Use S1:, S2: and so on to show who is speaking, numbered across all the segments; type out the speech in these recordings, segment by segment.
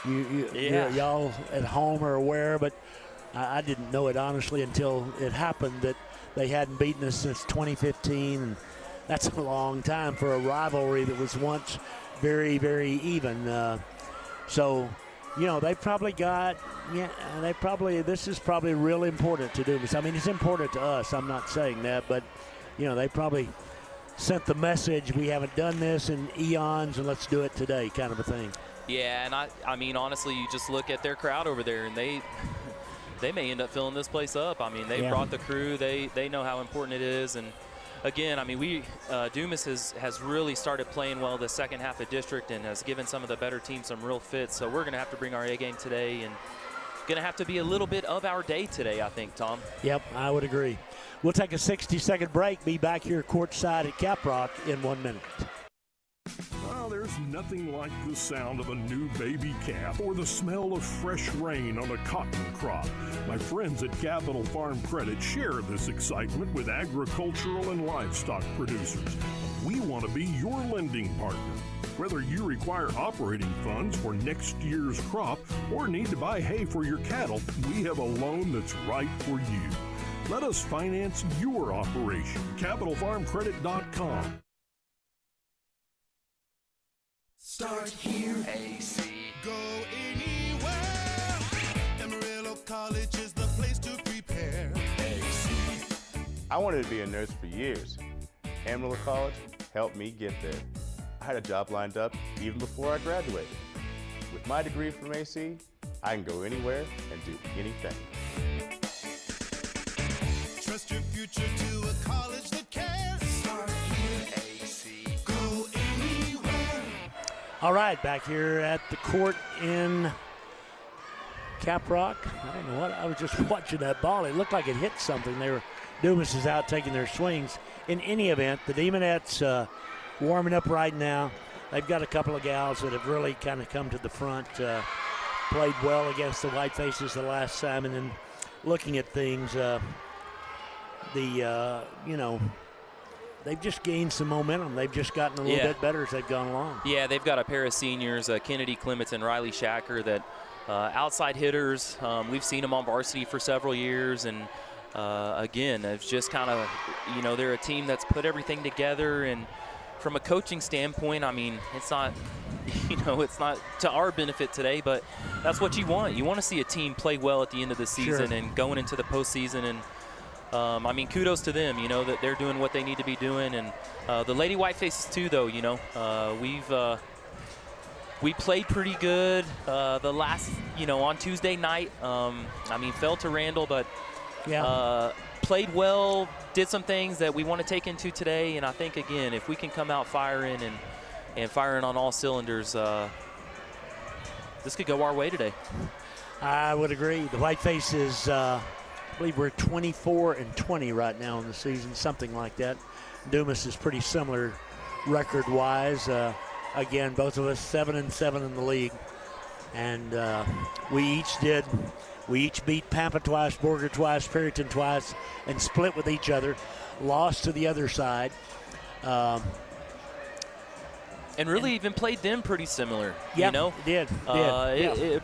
S1: y'all at home are aware, but I didn't know it honestly until it happened that they hadn't beaten us since 2015, and that's a long time for a rivalry that was once very, very even. So, you know, they probably got, this is probably really important to Dumas. I mean, it's important to us. I'm not saying that, but, you know, they probably sent the message, we haven't done this in eons and let's do it today, kind of a thing.
S2: Yeah, and I mean, honestly, you just look at their crowd over there, and they may end up filling this place up. I mean, they brought the crew. They know how important it is. And, again, I mean, Dumas has really started playing well the second half of district and has given some of the better teams some real fits. So we're going to have to bring our A game today, and going to have to be a little bit of our day today, I think, Tom. Yep,
S1: I would agree. We'll take a 60-second break. Be back here courtside at Caprock in 1 minute.
S3: Well, there's nothing like the sound of a new baby calf or the smell of fresh rain on a cotton crop. My friends at Capital Farm Credit share this excitement with agricultural and livestock producers. We want to be your lending partner. Whether you require operating funds for next year's crop or need to buy hay for your cattle, we have a loan that's right for you. Let us finance your operation. CapitalFarmCredit.com.
S4: Start here, AC. Go anywhere. Amarillo College is the place to prepare. AC.
S5: I wanted to be a nurse for years. Amarillo College helped me get there. I had a job lined up even before I graduated. With my degree from AC, I can go anywhere and do anything.
S4: Trust your future to a college that cares. Start here, AC. Go anywhere.
S1: All right, back here at the court in Caprock. I don't know what, I was just watching that ball. It looked like it hit something. Dumas is out taking their swings. In any event, the Demonettes warming up right now. They've got a couple of gals that have really kind of come to the front, played well against the Whitefaces the last time, and then looking at things, you know, they've just gained some momentum. They've just gotten a little bit better as they've gone along.
S2: Yeah, they've got a pair of seniors, Kennedy Clements and Riley Shacker, that outside hitters. We've seen them on varsity for several years, and again, it's just kind of, you know, they're a team that's put everything together. And from a coaching standpoint, I mean, it's not, you know, it's not to our benefit today, but that's what you want. You want to see a team play well at the end of the season and going into the postseason. And I mean, kudos to them, you know, that they're doing what they need to be doing. And the Lady Whitefaces too, though, you know, we played pretty good the last, you know, on Tuesday night. I mean, fell to Randall, but played well, did some things that we want to take into today. And I think, again, if we can come out firing and firing on all cylinders, this could go our way today.
S1: I would agree. The Whitefaces, I believe we're 24-20 right now in the season, something like that. Dumas is pretty similar record-wise. Again, both of us 7-7 in the league, and we each beat Pampa twice, Borger twice, Perryton twice, and split with each other. Lost to the other side.
S2: And really even played them pretty similar, you know?
S1: Did.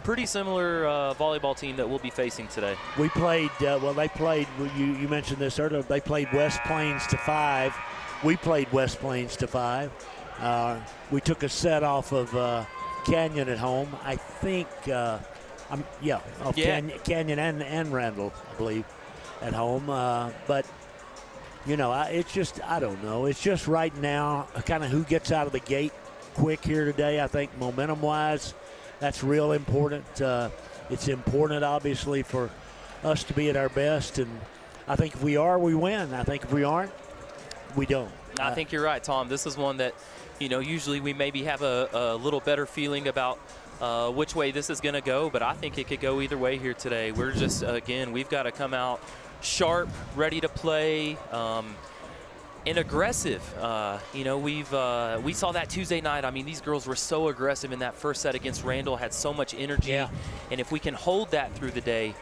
S2: Pretty similar volleyball team that we'll be facing today.
S1: We played, they played, you mentioned this earlier, they played West Plains to 5. We played West Plains to 5. We took a set off of Canyon at home. I think, Canyon and Randall, I believe, at home. But, you know, it's just, I don't know. It's just right now kind of who gets out of the gate quick here today. I think momentum-wise, that's real important. It's important, obviously, for us to be at our best. And I think if we are, we win. I think if we aren't, we don't.
S2: I think you're right, Tom. This is one that, you know, usually we maybe have a little better feeling about which way this is going to go, but I think it could go either way here today. We're just, again, we've got to come out sharp, ready to play, and aggressive. You know, we saw that Tuesday night. I mean, these girls were so aggressive in that first set against Randall, had so much energy. Yeah. And if we can hold that through the day,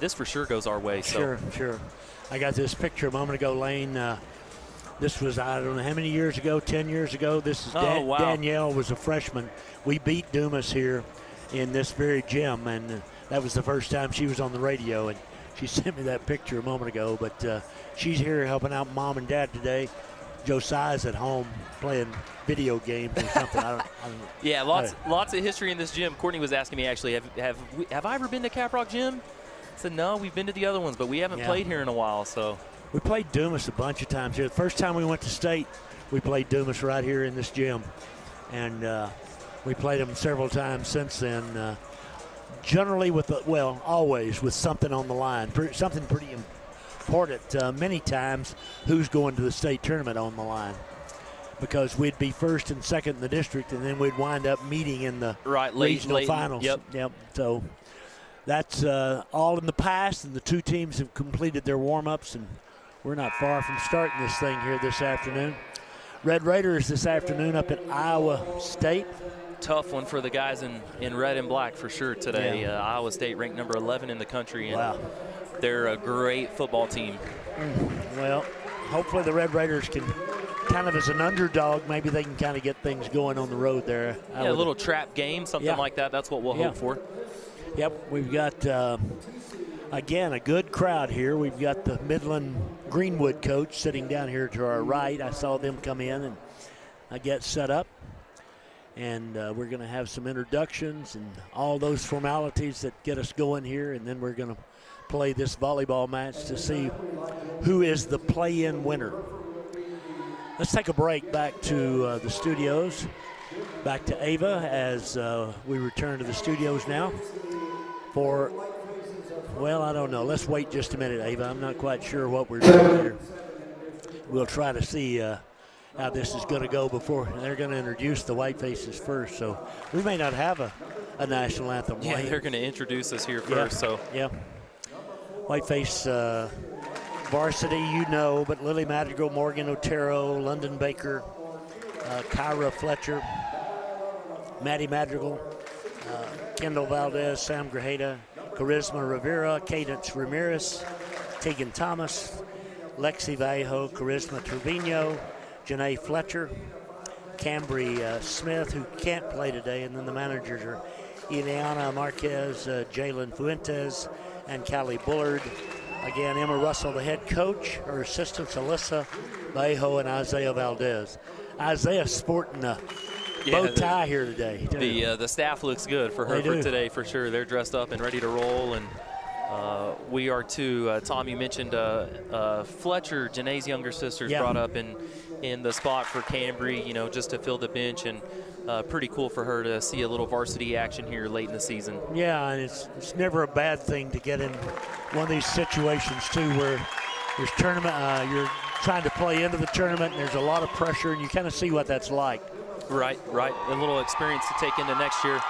S2: this for sure goes our way.
S1: Sure. I got this picture a moment ago, Lane. This was, I don't know how many years ago, 10 years ago. This is
S2: wow.
S1: Danielle was a freshman. We beat Dumas here in this very gym, and that was the first time she was on the radio, and she sent me that picture a moment ago. But she's here helping out Mom and Dad today. Josiah's at home playing video games or something. I don't
S2: yeah, lots of history in this gym. Courtney was asking me, actually, have I ever been to Caprock Gym? I said, no, we've been to the other ones, but we haven't played here in a while. So
S1: we played Dumas a bunch of times here. The first time we went to state, we played Dumas right here in this gym. And we played them several times since then. Generally always with something on the line, something pretty important. Many times, who's going to the state tournament on the line, because we'd be first and second in the district, and then we'd wind up meeting in the regional finals.
S2: Yep.
S1: So that's all in the past, and the two teams have completed their warm-ups, and we're not far from starting this thing here this afternoon. Red Raiders this afternoon up at Iowa State.
S2: Tough one for the guys in red and black for sure today. Iowa State ranked number 11 in the country, and they're a great football team.
S1: Well, hopefully the Red Raiders can, kind of as an underdog, maybe they can kind of get things going on the road there.
S2: A little trap game, something like that. That's what we'll hope for.
S1: Yep, we've got, again, a good crowd here. We've got the Midland Greenwood coach sitting down here to our right. I saw them come in and get set up. And we're going to have some introductions and all those formalities that get us going here, and then we're going to play this volleyball match to see who is the play-in winner. Let's take a break back to the studios, back to Ava as we return to the studios now for, well, I don't know. Let's wait just a minute, Ava. I'm not quite sure what we're doing here. We'll try to see how this is going to go before they're going to introduce the Whitefaces first. So we may not have a national anthem.
S2: Yeah, they're going to introduce us here first.
S1: Yeah. Whiteface varsity, but Lily Madrigal, Morgan Otero, London Baker, Kyra Fletcher, Maddie Madrigal, Kendall Valdez, Sam Grajeda, Charisma Rivera, Cadence Ramirez, Tegan Thomas, Lexi Vallejo, Charisma Trevino, Janae Fletcher, Cambry Smith, who can't play today, and then the managers are Ileana Marquez, Jalen Fuentes, and Callie Bullard. Again, Emma Russell, the head coach. Her assistants, Alyssa Vallejo and Isaiah Valdez. Isaiah sporting a bow tie here today.
S2: The staff looks good for her for today, for sure. They're dressed up and ready to roll, and we are too. Tom, you mentioned Fletcher, Janae's younger sister, brought up in the spot for Cambry, just to fill the bench, and pretty cool for her to see a little varsity action here late in the season.
S1: Yeah, and it's never a bad thing to get in one of these situations too, where there's tournament, you're trying to play into the tournament, and there's a lot of pressure, and you kind of see what that's like.
S2: Right. A little experience to take into next year.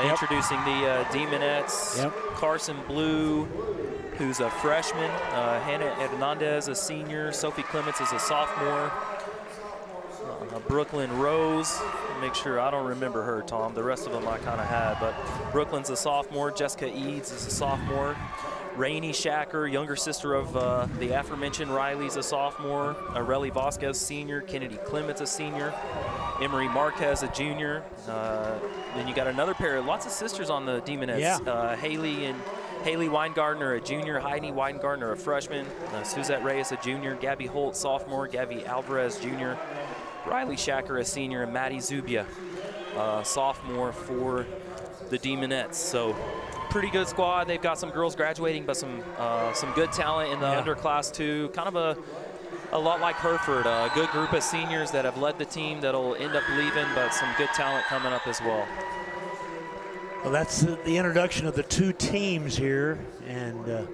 S2: Introducing the Demonettes, Carson Blue, who's a freshman, Hannah Hernandez, a senior, Sophie Clements is a sophomore, Brooklyn Rose, make sure I don't remember her, Tom. The rest of them I kind of had, but Brooklyn's a sophomore, Jessica Eads is a sophomore, Rainey Shacker, younger sister of the aforementioned Riley's a sophomore, Areli Vasquez, senior, Kennedy Clements, a senior, Emery Marquez, a junior. Then you got another pair, lots of sisters on the Demonettes. Haley Weingartner, a junior, Heidi Weingartner, a freshman, Suzette Reyes, a junior, Gabby Holt, sophomore, Gabby Alvarez, junior, Riley Shacker, a senior, and Maddie Zubia, sophomore for the Demonettes. So pretty good squad. They've got some girls graduating, but some good talent in the underclass too. Kind of a lot like Hereford, a good group of seniors that have led the team that'll end up leaving, but some good talent coming up as well.
S1: Well, that's the introduction of the two teams here, and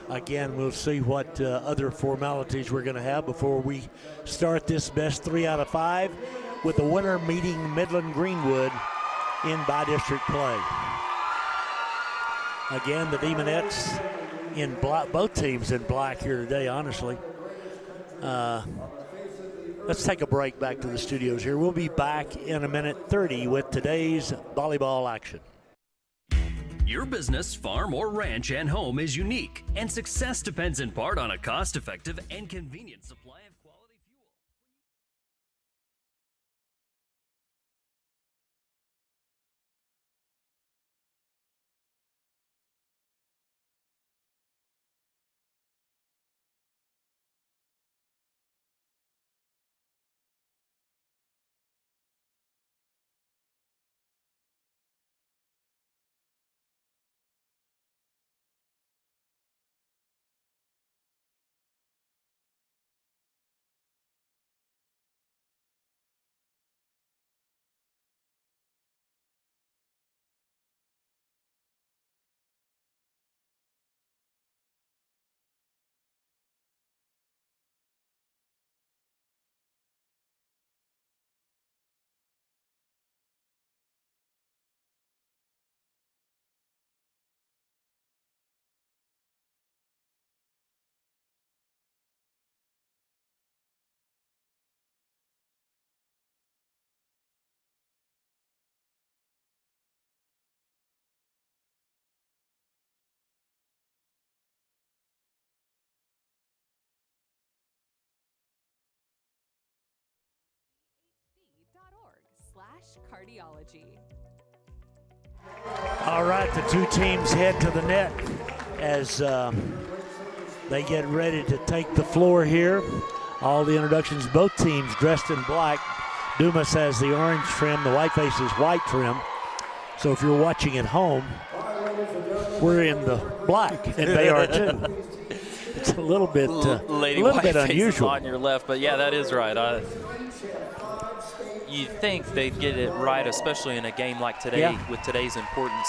S1: again, we'll see what other formalities we're going to have before we start this best 3 out of 5 with the winner meeting Midland Greenwood in bi-district play. Again, the Demonettes in black, both teams in black here today, honestly. Let's take a break back to the studios here. We'll be back in a minute 30 with today's volleyball action.
S6: Your business, farm, or ranch and home is unique, and success depends in part on a cost-effective and convenient supply of quality fuel.
S7: Cardiology.
S1: All right, the two teams head to the net as they get ready to take the floor here. All the introductions, both teams dressed in black. Dumas has the orange trim, the Whitefaces white trim. So if you're watching at home, we're in the black, and they are too. It's a little bit, bit unusual.
S2: On your left, but yeah, that is right. You think they'd get it right, especially in a game like today with today's importance.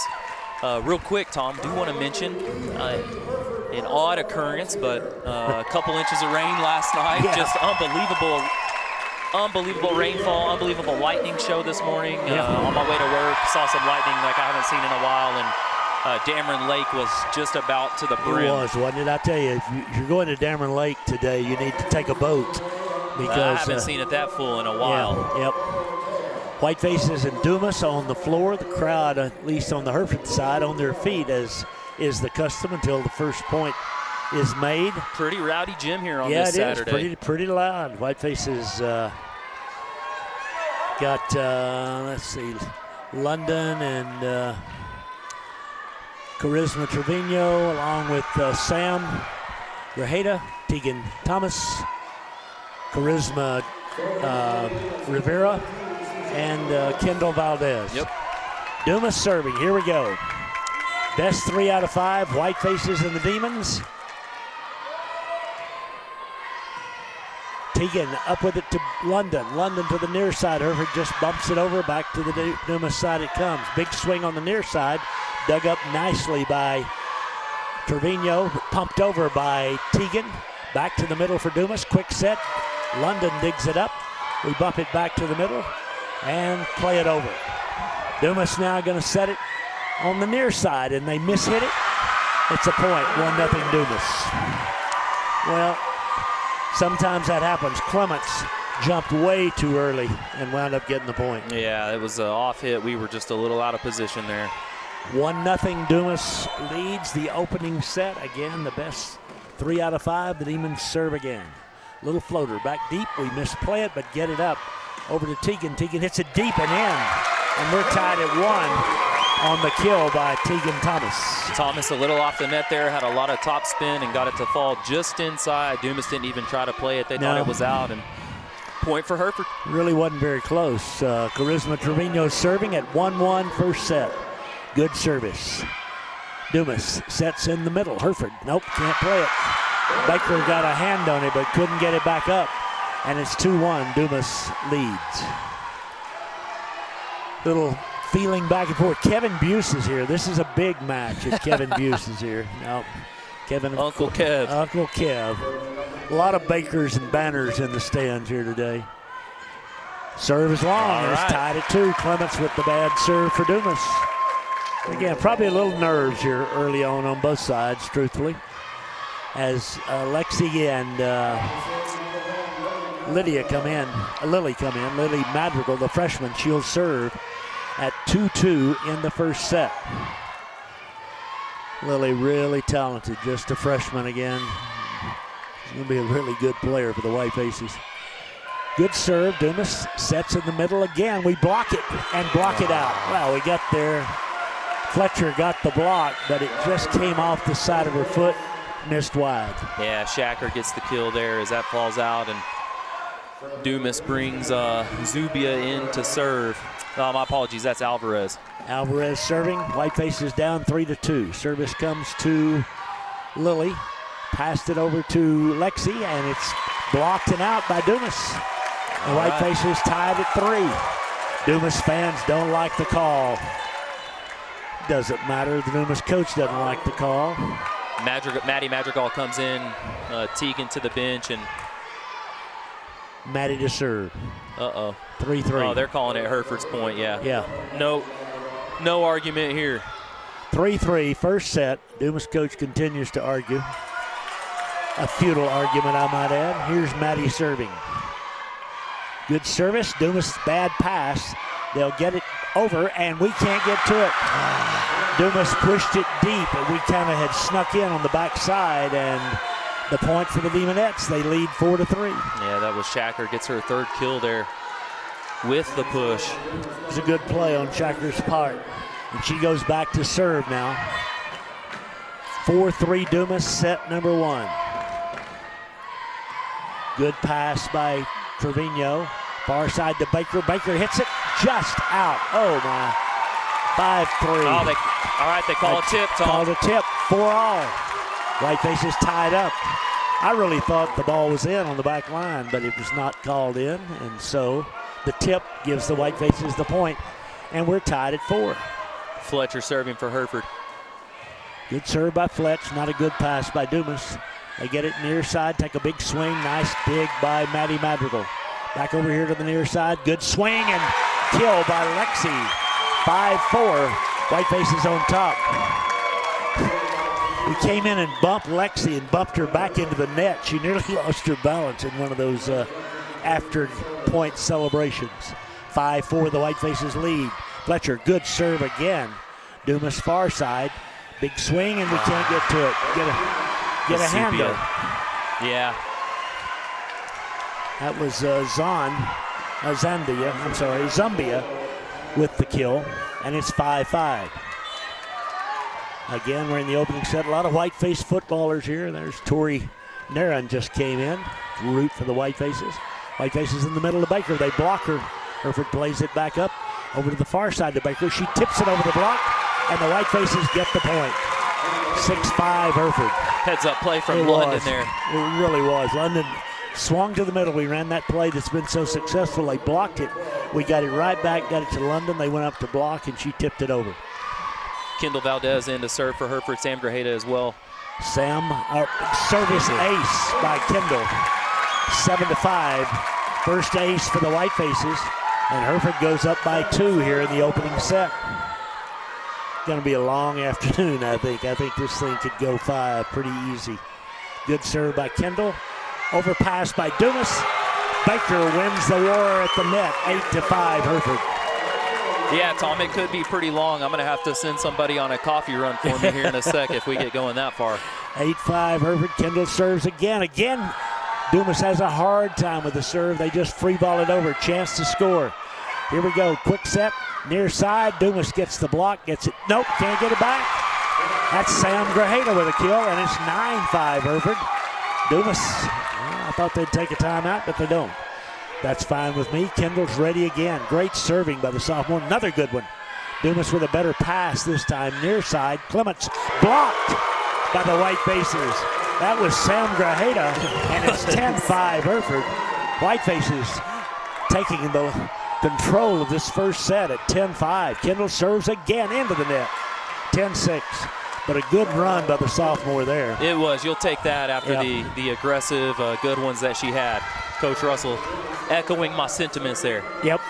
S2: Real quick, Tom, do want to mention an odd occurrence, but a couple inches of rain last night. Yeah. Just unbelievable rainfall, unbelievable lightning show this morning. On my way to work, saw some lightning like I haven't seen in a while, and Dameron Lake was just about to the brim.
S1: It was, wasn't it? I tell you, if you're going to Dameron Lake today, you need to take a boat. Because
S2: I haven't seen it that full in a while.
S1: Yeah, yep. Whitefaces and Dumas on the floor. The crowd, at least on the Hereford side, on their feet, as is the custom until the first point is made.
S2: Pretty rowdy gym here on this Saturday.
S1: Yeah, it is. Pretty loud. Whitefaces got, let's see, London and Charisma Trevino, along with Sam Grajeda, Tegan Thomas, Charisma Rivera, and Kendall Valdez.
S2: Yep.
S1: Dumas serving. Here we go. Best 3 out of 5. Whitefaces and the Demons. Tegan up with it to London. London to the near side. Hereford just bumps it over. Back to the Dumas side it comes. Big swing on the near side. Dug up nicely by Trevino. Pumped over by Tegan. Back to the middle for Dumas. Quick set. London digs it up. We bump it back to the middle and play it over. Dumas now going to set it on the near side, and they mishit it. It's a point, 1-0 Dumas. Well, sometimes that happens. Clements jumped way too early and wound up getting the point.
S2: Yeah, it was an off hit. We were just a little out of position there.
S1: 1-0 Dumas leads the opening set. Again, the best 3 out of 5. The Demons serve again. Little floater back deep. We misplay it, but get it up over to Tegan. Tegan hits it deep and in, and we're tied at 1 on the kill by Tegan Thomas.
S2: Thomas a little off the net there, had a lot of top spin and got it to fall just inside. Dumas didn't even try to play it. They thought it was out, and point for Hereford.
S1: Really wasn't very close. Charisma Trevino serving at 1-1 first set. Good service. Dumas sets in the middle. Hereford, nope, can't play it. Baker got a hand on it, but couldn't get it back up. And it's 2-1, Dumas leads. Little feeling back and forth. Kevin Buse is here. This is a big match if Kevin Buse is here. No, Kevin.
S2: Uncle Kev.
S1: Uncle Kev. A lot of Bakers and banners in the stands here today. Serve is long. It's tied at 2. Clements with the bad serve for Dumas. Again, probably a little nerves here early on both sides, truthfully. As Lexi and Lily come in. Lily Madrigal, the freshman, she'll serve at 2-2 in the first set. Lily really talented, just a freshman again. She's going to be a really good player for the Whitefaces. Good serve. Dumas sets in the middle again. We block it and block it out. Well, we got there. Fletcher got the block, but it just came off the side of her foot. Missed wide.
S2: Yeah, Shacker gets the kill there as that falls out, and Dumas brings Zubia in to serve. My apologies, that's Alvarez.
S1: Alvarez serving. Whitefaces down 3-2. Service comes to Lily. Passed it over to Lexi, and it's blocked and out by Dumas. The Whitefaces tied at 3. Dumas fans don't like the call. Doesn't matter. The Dumas coach doesn't like the call.
S2: Maddie Madrigal comes in, Tegan to the bench, and
S1: Maddie to serve.
S2: 3-3. Oh, they're calling it Hereford's point, yeah. No argument here.
S1: 3-3, first set. Dumas coach continues to argue. A futile argument, I might add. Here's Maddie serving. Good service. Dumas, bad pass. They'll get it over, and we can't get to it. Dumas pushed it deep, and we kind of had snuck in on the backside, and the point for the Demonettes. They lead 4-3.
S2: Yeah, that was Shacker. Gets her third kill there. with the push.
S1: It was a good play on Shacker's part. And she goes back to serve now. 4-3 Dumas, set number 1. Good pass by Trevino. Far side to Baker. Baker hits it just out. Oh, my. 5-3.
S2: Oh, all right, they call a tip, Tom.
S1: Called a tip, 4-all. Whitefaces tied up. I really thought the ball was in on the back line, but it was not called in, and so the tip gives the Whitefaces the point, and we're tied at 4.
S2: Fletcher serving for Hereford.
S1: Good serve by Fletch, not a good pass by Dumas. They get it near side, take a big swing, nice dig by Maddie Madrigal. Back over here to the near side, good swing and kill by Lexi. 5-4, Whitefaces on top. We came in and bumped Lexi and bumped her back into the net. She nearly lost her balance in one of those after point celebrations. 5-4, the Whitefaces lead. Fletcher, good serve again. Dumas far side, big swing and we can't get to it. Get a handle.
S2: Yeah.
S1: That was Zambia with the kill, and it's 5-5. Again, we're in the opening set. A lot of white-faced footballers here. There's Tori Naran just came in to root for the Whitefaces. Whitefaces in the middle of Baker. They block her. Hereford plays it back up over to the far side to Baker. She tips it over the block, and the Whitefaces get the point. 6-5 Hereford.
S2: Heads-up play from London there.
S1: It really was. London swung to the middle. We ran that play that's been so successful. They blocked it. We got it right back, got it to London. They went up to block, and she tipped it over.
S2: Kendall Valdez in to serve for Hereford. Sam Grajeda as well.
S1: Sam, service ace by Kendall. 7-5. First ace for the Whitefaces. And Hereford goes up by 2 here in the opening set. Going to be a long afternoon, I think. I think this thing could go 5 pretty easy. Good serve by Kendall. Overpass by Dumas. Baker wins the war at the net. 8-5 Hereford.
S2: Yeah, Tom, it could be pretty long. I'm going to have to send somebody on a coffee run for me here in a sec if we get going that far.
S1: 8-5 Hereford. Kendall serves again. Dumas has a hard time with the serve. They just free ball it over. Chance to score. Here we go. Quick set. Near side. Dumas gets the block. Gets it. Nope. Can't get it back. That's Sam Grajeda with a kill, and it's 9-5 Hereford. Dumas, I thought they'd take a timeout, but they don't. That's fine with me. Kendall's ready again. Great serving by the sophomore. Another good one. Dumas with a better pass this time. Near side. Clements blocked by the Whitefaces. That was Sam Grajeda, and it's 10-5 Hereford. Whitefaces taking the control of this first set at 10-5. Kendall serves again into the net. 10-6. But a good run by the sophomore there.
S2: It was. You'll take that after the aggressive, good ones that she had. Coach Russell echoing my sentiments there.
S1: Yep.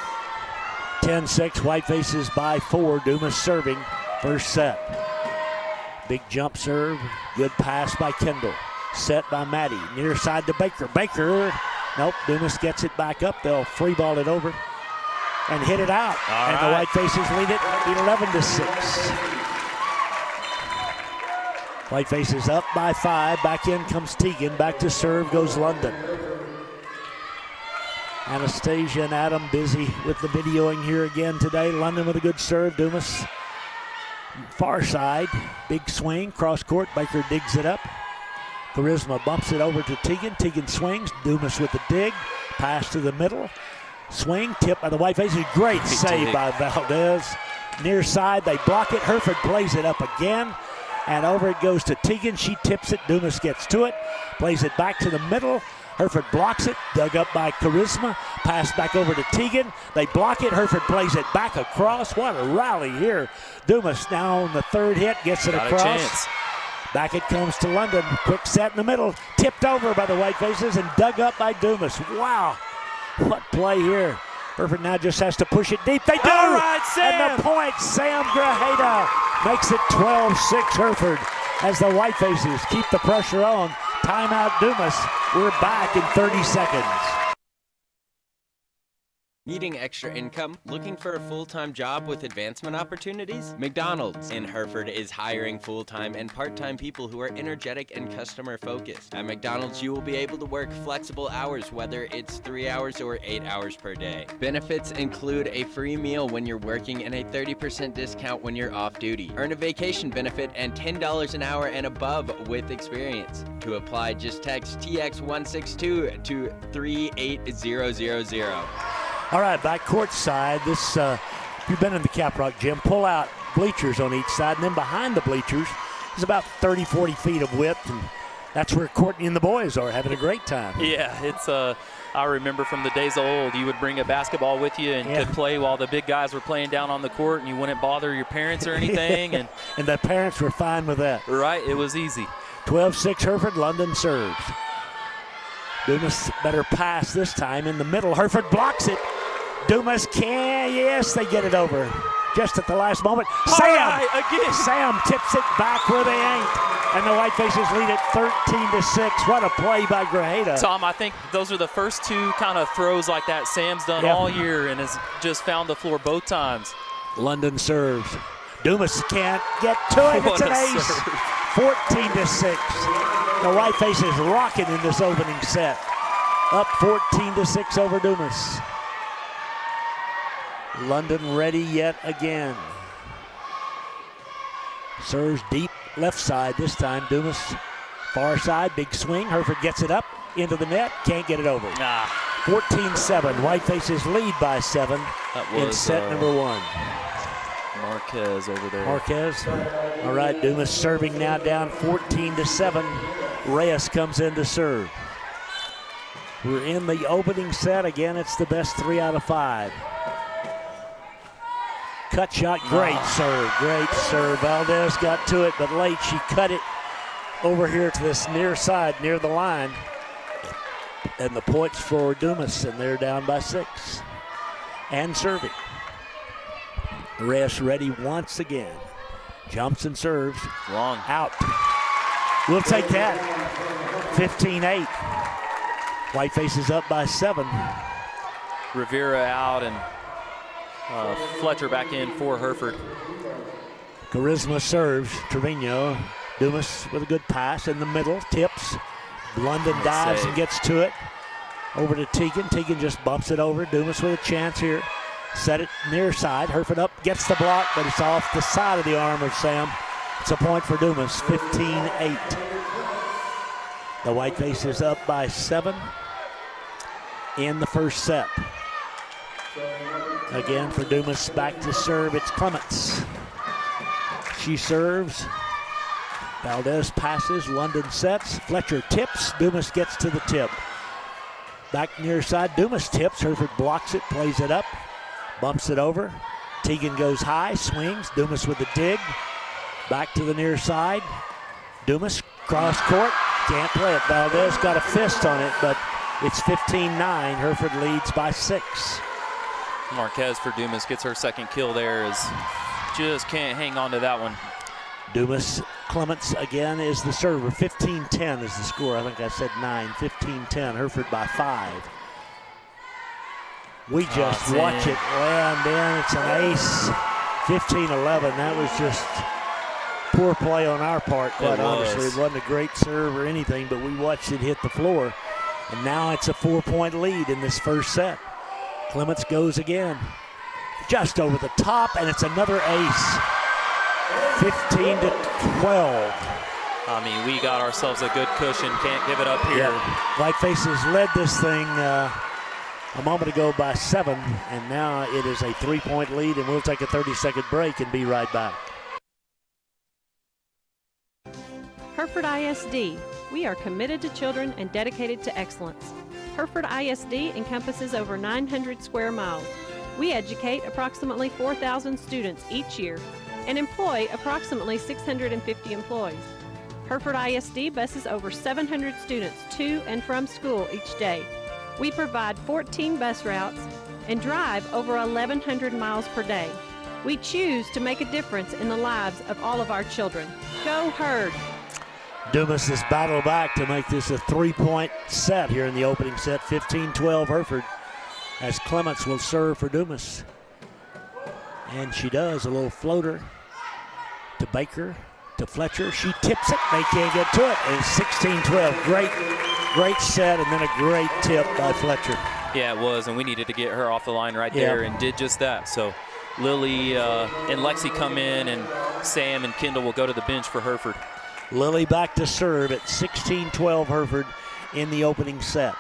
S1: 10-6, Whitefaces by 4. Dumas serving first set. Big jump serve. Good pass by Kendall. Set by Maddie. Near side to Baker. Baker. Nope. Dumas gets it back up. They'll free ball it over and hit it out. And the Whitefaces lead it 11-6. Whitefaces up by 5. Back in comes Teagan. Back to serve goes London. Anastasia and Adam busy with the videoing here again today. London with a good serve. Dumas far side. Big swing. Cross court. Baker digs it up. Charisma bumps it over to Teagan. Teagan swings. Dumas with the dig. Pass to the middle. Swing. Tip by the Whitefaces. Great save by Valdez. Near side. They block it. Hereford plays it up again. And over it goes to Teagan. She tips it. Dumas gets to it. Plays it back to the middle. Hereford blocks it. Dug up by Charisma. Pass back over to Teagan. They block it. Hereford plays it back across. What a rally here. Dumas now on the third hit. Gets it across. Back it comes to London. Quick set in the middle. Tipped over by the Whitefaces and dug up by Dumas. Wow. What play here. Hereford now just has to push it deep. They do!
S2: All right, Sam.
S1: And the point, Sam Grajeda makes it 12-6 Hereford as the Whitefaces keep the pressure on. Timeout Dumas. We're back in 30 seconds.
S7: Needing extra income? Looking for a full-time job with advancement opportunities? McDonald's in Hereford is hiring full-time and part-time people who are energetic and customer-focused. At McDonald's, you will be able to work flexible hours, whether it's 3 hours or 8 hours per day. Benefits include a free meal when you're working and a 30% discount when you're off-duty. Earn a vacation benefit and $10 an hour and above with experience. To apply, just text TX162 to 38000.
S1: All right, back courtside. This, if you've been in the Caprock gym, pull out bleachers on each side, and then behind the bleachers is about 30, 40 feet of width, and that's where Courtney and the boys are having a great time.
S2: Yeah, it's I remember from the days of old, you would bring a basketball with you and could play while the big guys were playing down on the court, and you wouldn't bother your parents or anything. and
S1: the parents were fine with that.
S2: Right, it was easy.
S1: 12-6 Hereford, London serves. Dumas better pass this time in the middle. Hereford blocks it. Dumas can, yes, they get it over. Just at the last moment. Sam tips it back where they ain't. And the Whitefaces lead it 13-6. What a play by Grajeda.
S2: Tom, I think those are the first two kind of throws like that Sam's done all year and has just found the floor both times.
S1: London serves. Dumas can't get to it. It's an ace. 14-6. The Whitefaces rocking in this opening set. Up 14-6 over Dumas. London ready yet again. Serves deep left side this time. Dumas far side, big swing. Hereford gets it up into the net, can't get it over. 14-7. Whitefaces lead by 7 in set number 1.
S2: Marquez over there.
S1: Marquez. All right, Dumas serving now down 14-7. Reyes comes in to serve. We're in the opening set. Again, it's the best 3 out of 5. Cut shot, great serve, great serve. Valdez got to it, but late she cut it over here to this near side, near the line. And the points for Dumas, and they're down by 6. And serving. Reyes ready once again. Jumps and serves.
S2: Long.
S1: Out. We'll take that. 15-8. Whitefaces up by 7.
S2: Rivera out and Fletcher back in for Hereford.
S1: Charisma serves. Trevino. Dumas with a good pass in the middle. Tips. London dives and gets to it. Over to Teagan. Teagan just bumps it over. Dumas with a chance here. Set it near side. Hereford up, gets the block, but it's off the side of the arm of Sam. It's a point for Dumas, 15-8. The Whitefaces up by 7 in the first set. Again for Dumas, back to serve, it's Clements. She serves. Valdez passes, London sets. Fletcher tips, Dumas gets to the tip. Back near side, Dumas tips, Hereford blocks it, plays it up. Bumps it over. Teagan goes high, swings. Dumas with the dig. Back to the near side. Dumas cross court. Can't play it. Valdez got a fist on it, but it's 15-9. Hereford leads by 6.
S2: Marquez for Dumas gets her second kill there. Just can't hang on to that one.
S1: Dumas Clements again is the server. 15-10 is the score. I think I said 9. 15-10. Hereford by 5. We just watch it land in. It's an ace. 15-11. That was just poor play on our part, quite honestly. It wasn't a great serve or anything, but we watched it hit the floor. And now it's a 4-point lead in this first set. Clements goes again. Just over the top, and it's another ace. 15-12.
S2: I mean, we got ourselves a good cushion. Can't give it up here.
S1: Yeah. Whitefaces led this thing a moment ago by 7, and now it is a 3-point lead, and we'll take a 30-second break and be right back.
S8: Hereford ISD. We are committed to children and dedicated to excellence. Hereford ISD encompasses over 900 square miles. We educate approximately 4,000 students each year and employ approximately 650 employees. Hereford ISD buses over 700 students to and from school each day. We provide 14 bus routes and drive over 1,100 miles per day. We choose to make a difference in the lives of all of our children. Go Herd!
S1: Dumas has battled back to make this a 3-point set here in the opening set. 15-12 Hereford. as Clements will serve for Dumas. And she does, a little floater to Baker, to Fletcher. She tips it, they can't get to it. And 16-12, great set, and then a great tip by Fletcher.
S2: Yeah, it was, and we needed to get her off the line right there and did just that. So Lily and Lexi come in, and Sam and Kendall will go to the bench for Hereford.
S1: Lily back to serve at 16-12 Hereford in the opening set.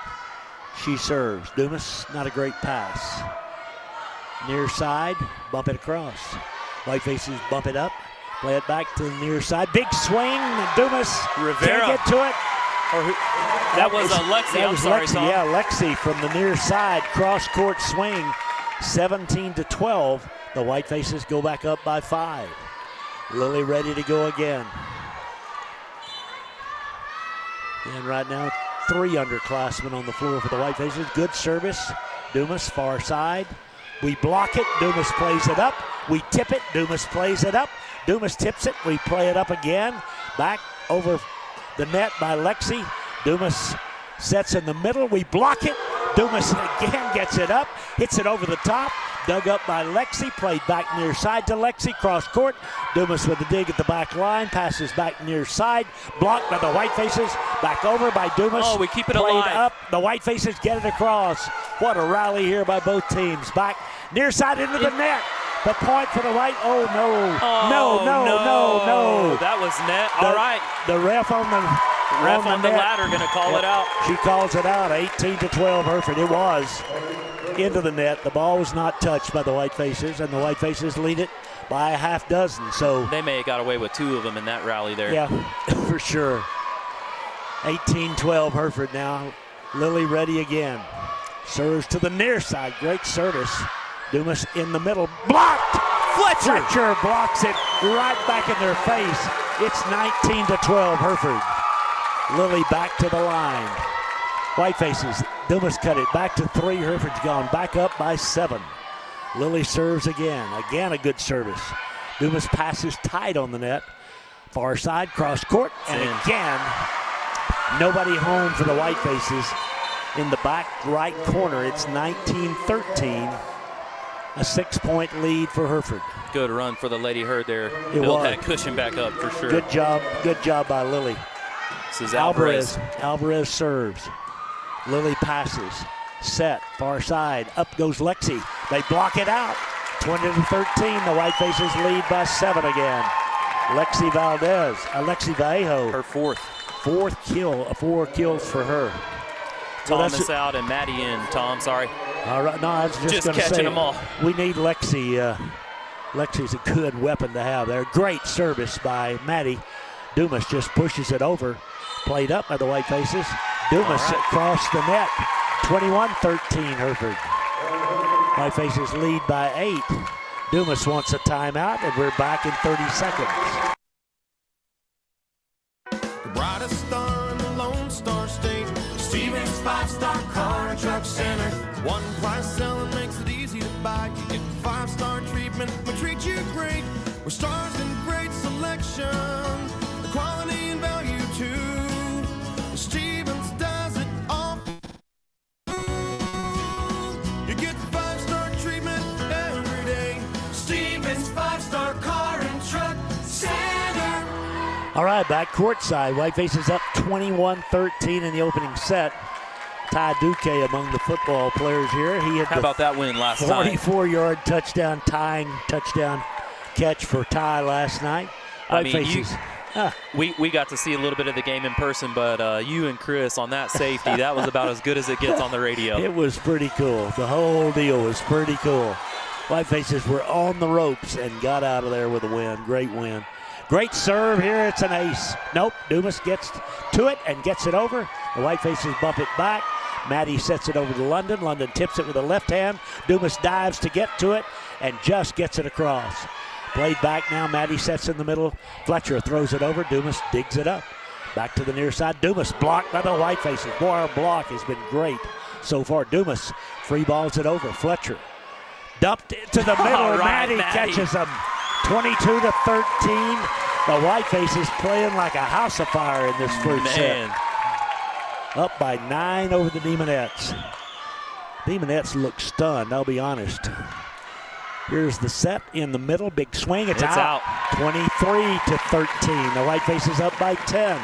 S1: She serves. Dumas, not a great pass. Near side, bump it across. Whitefaces bump it up, play it back to the near side. Big swing, Dumas
S2: Rivera.
S1: can't get to it.
S2: That was Lexi, I'm sorry,
S1: Lexi,
S2: Tom.
S1: yeah, Lexi from the near side, cross-court swing, 17-12. The Whitefaces go back up by 5. Lily ready to go again. And right now, 3 underclassmen on the floor for the Whitefaces. Good service. Dumas, far side. We block it. Dumas plays it up. We tip it. Dumas plays it up. Dumas tips it. We play it up again. Back over the net by Lexi. Dumas sets in the middle. We block it. Dumas again gets it up. Hits it over the top. Dug up by Lexi. Played back near side to Lexi. Cross court. Dumas with a dig at the back line. Passes back near side. Blocked by the Whitefaces. Back over by Dumas.
S2: Oh, we keep it
S1: played
S2: alive.
S1: Up. The Whitefaces get it across. What a rally here by both teams. Back near side into the net. The point for the White. Oh, no. No.
S2: That was net. All right.
S1: The ref on the net.
S2: ladder going to call it out.
S1: She calls it out. 18-12 Hereford. It was into the net. The ball was not touched by the Whitefaces, and the Whitefaces lead it by a half dozen. So
S2: they may have got away with 2 of them in that rally there.
S1: Yeah, for sure. 18-12 Hereford now. Lily ready again. Serves to the near side. Great service. Dumas in the middle. Blocked! Fletcher blocks it right back in their face. It's 19-12 Hereford. Lily back to the line. Whitefaces. Dumas cut it back to 3. Hereford's gone back up by 7. Lily serves again. Again a good service. Dumas passes tight on the net. Far side, cross court, and again, nobody home for the Whitefaces. In the back right corner, it's 19-13. A 6-point lead for Hereford.
S2: Good run for the Lady Herd there.
S1: It
S2: Build
S1: was.
S2: that cushion back up for sure.
S1: Good job by Lily.
S2: This is Alvarez.
S1: Alvarez serves. Lily passes. Set, far side. Up goes Lexi. They block it out. 20-13. The Whitefaces lead by 7 again. Lexi Vallejo.
S2: Her 4th.
S1: 4 kills for her.
S2: Thomas out and Maddie in. Tom, sorry.
S1: All right, no, I was just going to say,
S2: catching them all.
S1: We need Lexi. Lexi's a good weapon to have there. Great service by Maddie. Dumas just pushes it over. Played up by the Whitefaces. Dumas across the net. 21-13 Hereford. Whitefaces lead by 8. Dumas wants a timeout, and we're back in 30 seconds.
S4: The brightest star in the Lone Star State. Stevens 5-Star Car and Truck Center. One price selling makes it easy to buy. You get 5-star treatment, we treat you great. We're stars in great selection, the quality and value too. Stevens does it all. You get 5-star treatment every day. Stevens 5-Star Car and Truck Center.
S1: All right, back courtside. Whitefaces up 21-13 in the opening set. Ty Duque among the football players here. He had
S2: How about that win last night?
S1: 44-yard touchdown catch for Ty last night.
S2: We got to see a little bit of the game in person, but you and Chris on that safety, that was about as good as it gets on the radio.
S1: It was pretty cool. The whole deal was pretty cool. Whitefaces were on the ropes and got out of there with a win. Great win. Great serve here. It's an ace. Nope. Dumas gets to it and gets it over. The Whitefaces bump it back. Maddie sets it over to London. London tips it with the left hand. Dumas dives to get to it and just gets it across. Played back now. Maddie sets in the middle. Fletcher throws it over. Dumas digs it up. Back to the near side. Dumas blocked by the Whitefaces. Boy, our block has been great so far. Dumas free balls it over. Fletcher dumped it to the middle. Maddie catches him. 22-13. The Whitefaces playing like a house of fire in this first set. Up by 9 over the Demonettes. Demonettes look stunned, I'll be honest. Here's the set in the middle. Big swing. It's out. 23-13. The Whitefaces up by 10.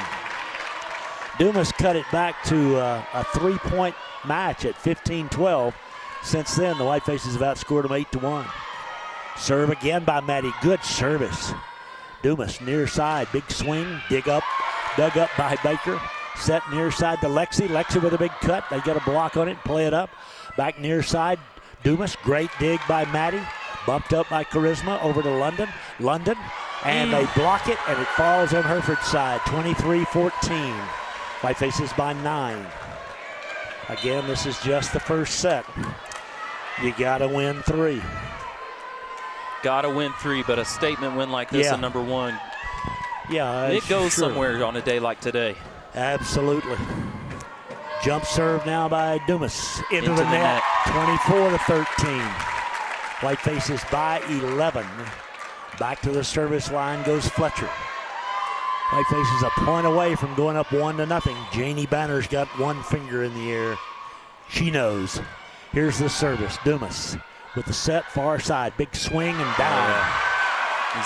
S1: Dumas cut it back to a 3-point match at 15-12. Since then, the Whitefaces have outscored them 8-1. Serve again by Maddie. Good service. Dumas near side. Big swing. Dug up by Baker. Set near side to Lexi. Lexi with a big cut. They get a block on it. Play it up. Back near side. Dumas. Great dig by Maddie. Bumped up by Charisma over to London. And they block it, and it falls on Hereford's side. 23-14. Whitefaces by 9. Again, this is just the first set. You got to win 3.
S2: Got to win 3, but a statement win like this in number 1.
S1: Yeah,
S2: it goes somewhere on a day like today.
S1: Absolutely. Jump serve now by Dumas into the net. 24-13. Whitefaces by 11. Back to the service line goes Fletcher. Whitefaces a point away from going up 1-0. Janie Banner's got one finger in the air. She knows. Here's the service. Dumas with the set far side. Big swing and down.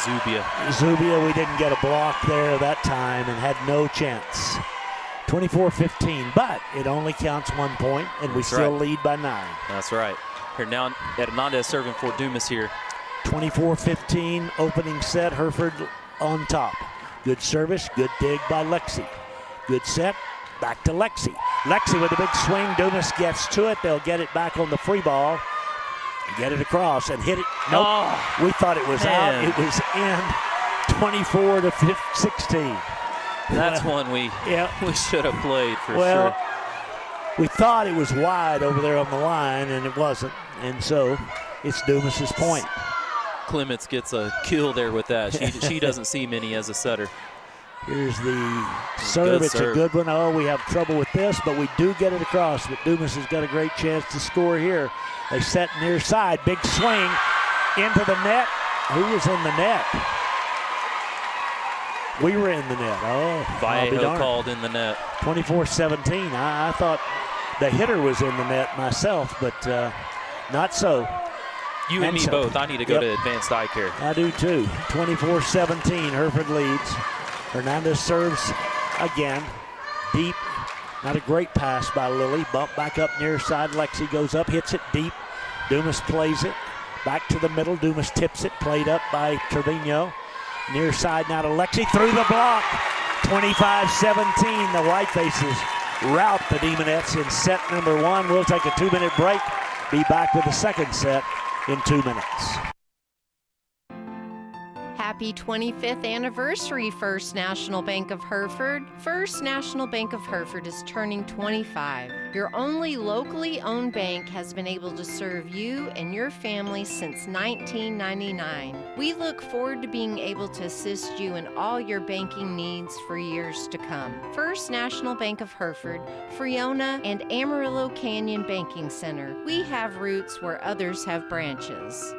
S1: Zubia, we didn't get a block there that time and had no chance. 24-15, but it only counts 1 point, and we still lead by 9.
S2: That's right. Here now, Hernandez serving for Dumas here.
S1: 24-15, opening set, Hereford on top. Good service, good dig by Lexi. Good set, back to Lexi. Lexi with a big swing, Dumas gets to it. They'll get it back on the free ball. Get it across and hit it. Nope, we thought it was out. It was in. 24-16.
S2: That's one we should have played for sure.
S1: We thought it was wide over there on the line, and it wasn't. And so it's Dumas's point.
S2: Clements gets a kill there with that. She doesn't see many as a setter.
S1: Here's the serve. It's a good one. Oh, we have trouble with this, but we do get it across. But Dumas has got a great chance to score here. They set near side. Big swing into the net. Who was in the net? We were in the net. Oh,
S2: Vallejo called in the net.
S1: 24-17. I thought the hitter was in the net myself, but not so.
S2: You and me both. I need to go to advanced eye care.
S1: I do too. 24-17. Hereford leads. Hernandez serves again. Deep. Not a great pass by Lily. Bump back up near side. Lexi goes up, hits it deep. Dumas plays it. Back to the middle. Dumas tips it. Played up by Trevino. Near side now to Lexi. Through the block. 25-17. The Whitefaces rout the Demonettes in set number 1. We'll take a 2-minute break. Be back with the second set in 2 minutes.
S9: Happy 25th anniversary, First National Bank of Hereford. First National Bank of Hereford is turning 25. Your only locally owned bank has been able to serve you and your family since 1999. We look forward to being able to assist you in all your banking needs for years to come. First National Bank of Hereford, Friona, and Amarillo Canyon Banking Center. We have roots where others have branches.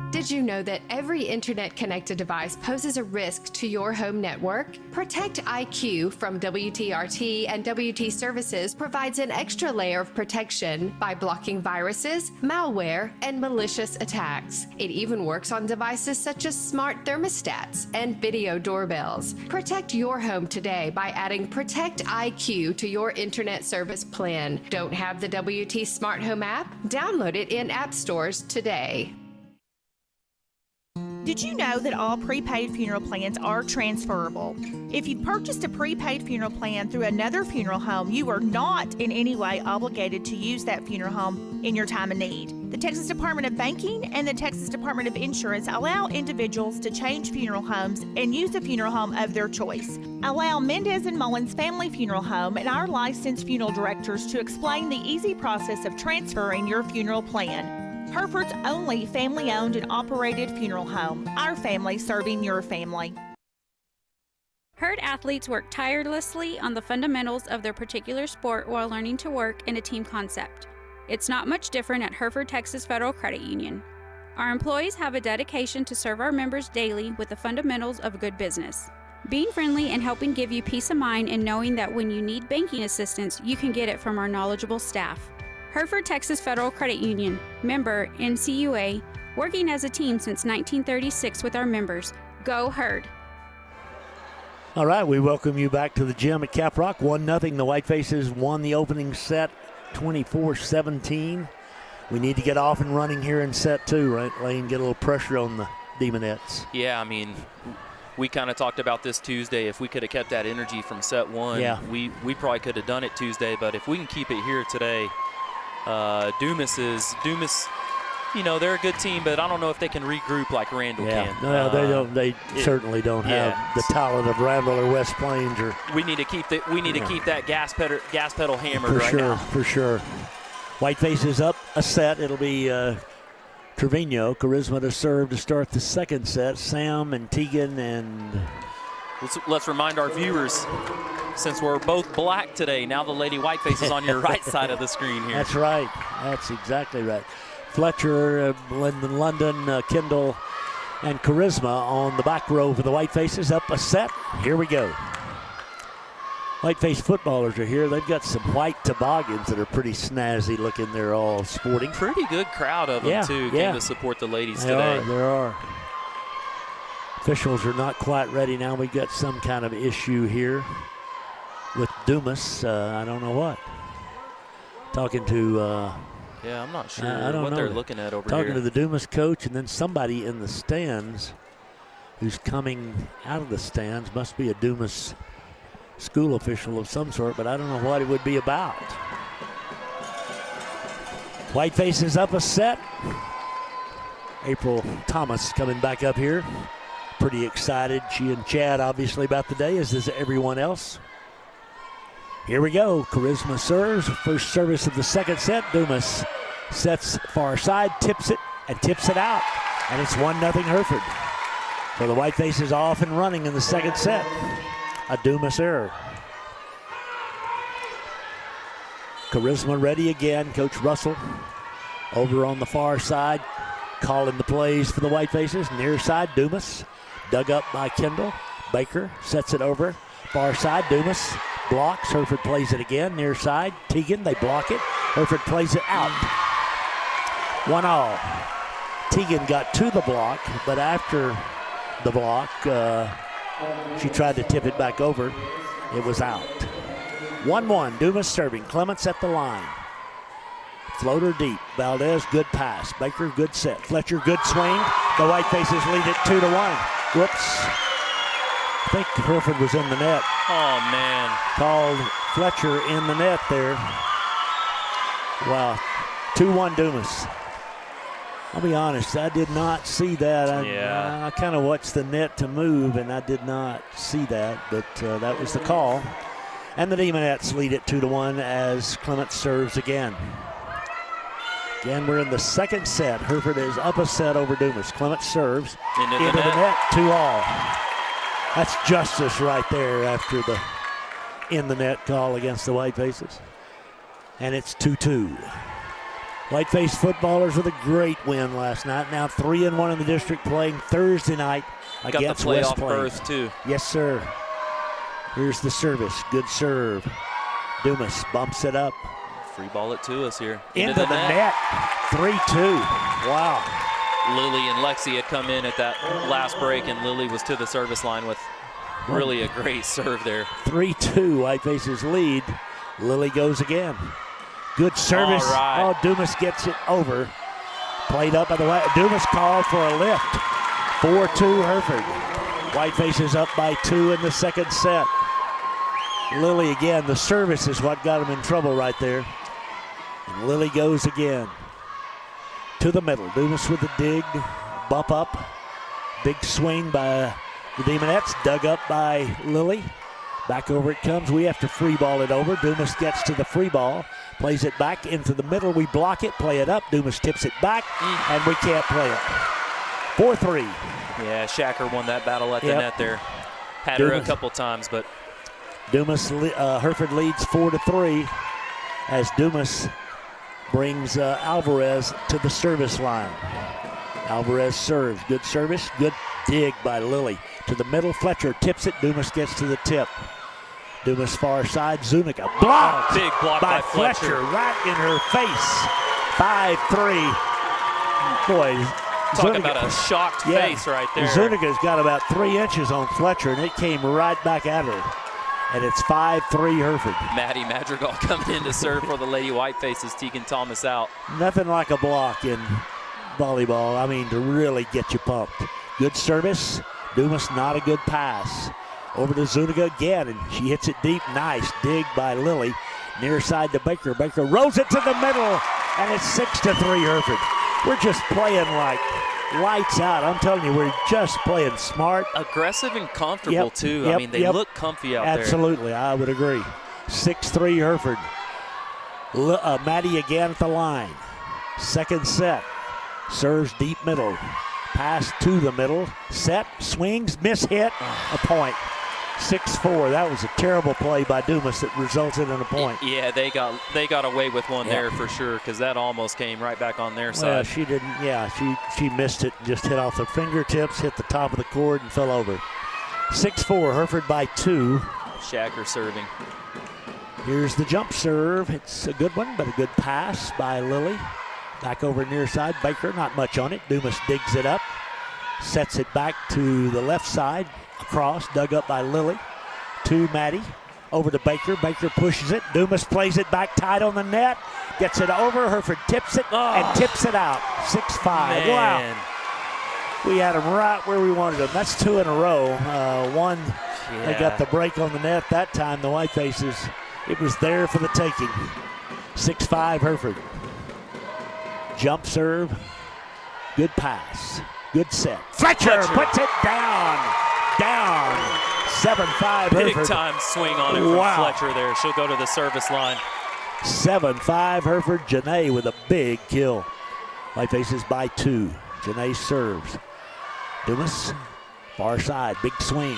S10: Did you know that every internet-connected device poses a risk to your home network? Protect IQ from WTRT and WT Services provides an extra layer of protection by blocking viruses, malware, and malicious attacks. It even works on devices such as smart thermostats and video doorbells. Protect your home today by adding Protect IQ to your internet service plan. Don't have the WT Smart Home app? Download it in app stores today.
S11: Did you know that all prepaid funeral plans are transferable? If you purchased a prepaid funeral plan through another funeral home, you are not in any way obligated to use that funeral home in your time of need. The Texas Department of Banking and the Texas Department of Insurance allow individuals to change funeral homes and use a funeral home of their choice. Allow Mendez and Mullins Family Funeral Home and our licensed funeral directors to explain the easy process of transferring your funeral plan. Hereford's only family-owned and operated funeral home. Our family serving your family.
S12: Herd athletes work tirelessly on the fundamentals of their particular sport while learning to work in a team concept. It's not much different at Hereford Texas Federal Credit Union. Our employees have a dedication to serve our members daily with the fundamentals of good business. being friendly and helping give you peace of mind and knowing that when you need banking assistance, you can get it from our knowledgeable staff. Hereford Texas Federal Credit Union, member NCUA, working as a team since 1936 with our members. Go Herd!
S1: All right, we welcome you back to the gym at Caprock. 1-0. The Whitefaces won the opening set 24-17. We need to get off and running here in set 2, right, Lane? Get a little pressure on the Demonettes.
S2: Yeah, I mean, we kind of talked about this Tuesday. If we could have kept that energy from set 1, we probably could have done it Tuesday. But if we can keep it here today, Dumas, you know, they're a good team, but I don't know if they can regroup like Randall can.
S1: No, they don't. They certainly don't have the talent of Randall or West Plains. Or
S2: we need to keep that gas pedal hammered right now.
S1: For sure. Whitefaces up a set. It'll be Trevino, Charisma to serve to start the second set. Sam and Tegan and.
S2: Let's remind our viewers, since we're both black today, now the Lady Whiteface is on your right side of the screen here.
S1: That's right. That's exactly right. Fletcher, London, Kendall, and Charisma on the back row for the Whitefaces. Up a set. Here we go. Whiteface footballers are here. They've got some white toboggans that are pretty snazzy looking. They're all sporting.
S2: Pretty good crowd of them, too, came to support the ladies today.
S1: There are. Officials are not quite ready now. We've got some kind of issue here with Dumas. I don't know what. Talking to...
S2: yeah, I'm not sure
S1: what
S2: they're looking at over
S1: Talking
S2: here.
S1: to the Dumas coach and then somebody in the stands who's coming out of the stands. Must be a Dumas school official of some sort, but I don't know what it would be about. Whitefaces up a set. April Thomas coming back up here. Pretty excited. She and Chad obviously about the day, as is everyone else. Here we go. Charisma serves. First service of the second set. Dumas sets far side, tips it, and tips it out. And it's 1-0 Hereford. So the Whitefaces off and running in the second set. A Dumas error. Charisma ready again. Coach Russell over on the far side, calling the plays for the Whitefaces. Near side, Dumas. Dug up by Kendall. Baker sets it over. Far side, Dumas blocks. Hereford plays it again. Near side, Tegan. They block it. Hereford plays it out. 1-1. Tegan got to the block, but after the block, she tried to tip it back over. It was out. 1-1. Dumas serving. Clements at the line. Floater deep. Valdez, good pass. Baker, good set. Fletcher, good swing. The Whitefaces lead it 2-1. Whoops. I think Hereford was in the net.
S2: Oh, man.
S1: Called Fletcher in the net there. Wow. 2-1 Dumas. I'll be honest, I did not see that. I kind of watched the net to move, and I did not see that, but that was the call. And the Demonettes lead it 2-1 as Clement serves again. Again, we're in the second set. Hereford is up a set over Dumas. Clement serves into the net. 2-2. That's justice right there after the in the net call against the Whitefaces. And it's 2-2. Whiteface footballers with a great win last night. Now 3-1 in the district, playing Thursday night against West Plains.
S2: Got the playoff berth too.
S1: Yes, sir. Here's the service. Good serve. Dumas bumps it up.
S2: Free ball it to us here.
S1: Into the net. 3-2. Wow.
S2: Lily and Lexi had come in at that last break, and Lily was to the service line with really a great serve there.
S1: 3-2. Whitefaces lead. Lily goes again. Good service.
S2: All right.
S1: Oh, Dumas gets it over. Played up by the White. Dumas called for a lift. 4-2 Hereford. Whitefaces up by 2 in the second set. Lily again. The service is what got him in trouble right there. And Lily goes again. To the middle. Dumas with the dig. Bump up. Big swing by the Demonettes. Dug up by Lily. Back over it comes. We have to free ball it over. Dumas gets to the free ball. Plays it back into the middle. We block it. Play it up. Dumas tips it back. And we can't play it. 4-3.
S2: Yeah, Shacker won that battle at the net there. Had her a couple times, but
S1: Dumas, Hereford leads 4-3 as Dumas brings Alvarez to the service line. Alvarez serves. Good service. Good dig by Lily. To the middle. Fletcher tips it. Dumas gets to the tip. Dumas far side. Zuniga blocked.
S2: Big block by Fletcher.
S1: Right in her face. 5-3. Boy.
S2: Talk about a shocked face right there.
S1: Zuniga's got about 3 inches on Fletcher, and it came right back at her. And it's 5-3 Hereford.
S2: Maddie Madrigal coming in to serve for the Lady Whitefaces. Tegan Thomas out.
S1: Nothing like a block in volleyball. I mean, to really get you pumped. Good service. Dumas not a good pass. Over to Zuniga again, and she hits it deep. Nice dig by Lily. Near side to Baker. Baker rolls it to the middle, and it's 6-3 Hereford. We're just playing like lights out. I'm telling you, we're just playing smart.
S2: Aggressive and comfortable, too. I mean, they look comfy out there.
S1: Absolutely, I would agree. 6-3 Hereford. Maddie again at the line. Second set. Serves deep middle. Pass to the middle. Set, swings, miss hit, a point. 6-4. That was a terrible play by Dumas that resulted in a point.
S2: Yeah, they got away with one there for sure, because that almost came right back on their side.
S1: Well, she didn't. Yeah, she missed it. Just hit off the fingertips, hit the top of the cord, and fell over. 6-4. Hereford by 2.
S2: Shacker serving.
S1: Here's the jump serve. It's a good one, but a good pass by Lily. Back over near side. Baker, not much on it. Dumas digs it up. Sets it back to the left side. Across, dug up by Lily. To Maddie. Over to Baker. Baker pushes it. Dumas plays it back tight on the net. Gets it over. Hereford tips it and tips it out. 6-5. Wow. We had them right where we wanted them. That's 2 in a row. One, they got the break on the net that time. The Whitefaces, it was there for the taking. 6-5 Hereford. Jump serve. Good pass. Good set. Fletcher puts it down. 7-5 Hereford.
S2: Big time swing on it from Fletcher there. She'll go to the service line.
S1: 7-5 Hereford. Janae with a big kill. Whitefaces by 2. Janae serves. Dumas, far side, big swing.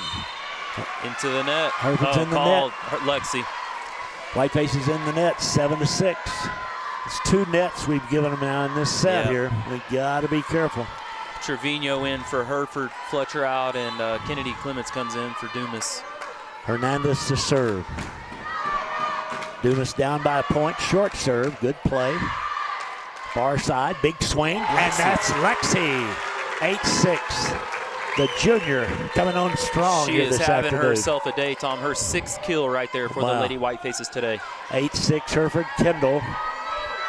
S2: Into the net.
S1: Hereford's in the net.
S2: Lexi.
S1: Whitefaces in the net, 7-6. It's 2 nets we've given them now in this set here. We got to be careful.
S2: Trevino in for Hereford, Fletcher out, and Kennedy Clements comes in for Dumas.
S1: Hernandez to serve. Dumas down by a point, short serve, good play. Far side, big swing, and that's Lexi. 8-6. The junior coming on strong
S2: she
S1: here
S2: is
S1: this
S2: having
S1: afternoon.
S2: herself a day, Tom. Her 6th kill right there for the Lady Whitefaces today.
S1: 8-6 Hereford. Kendall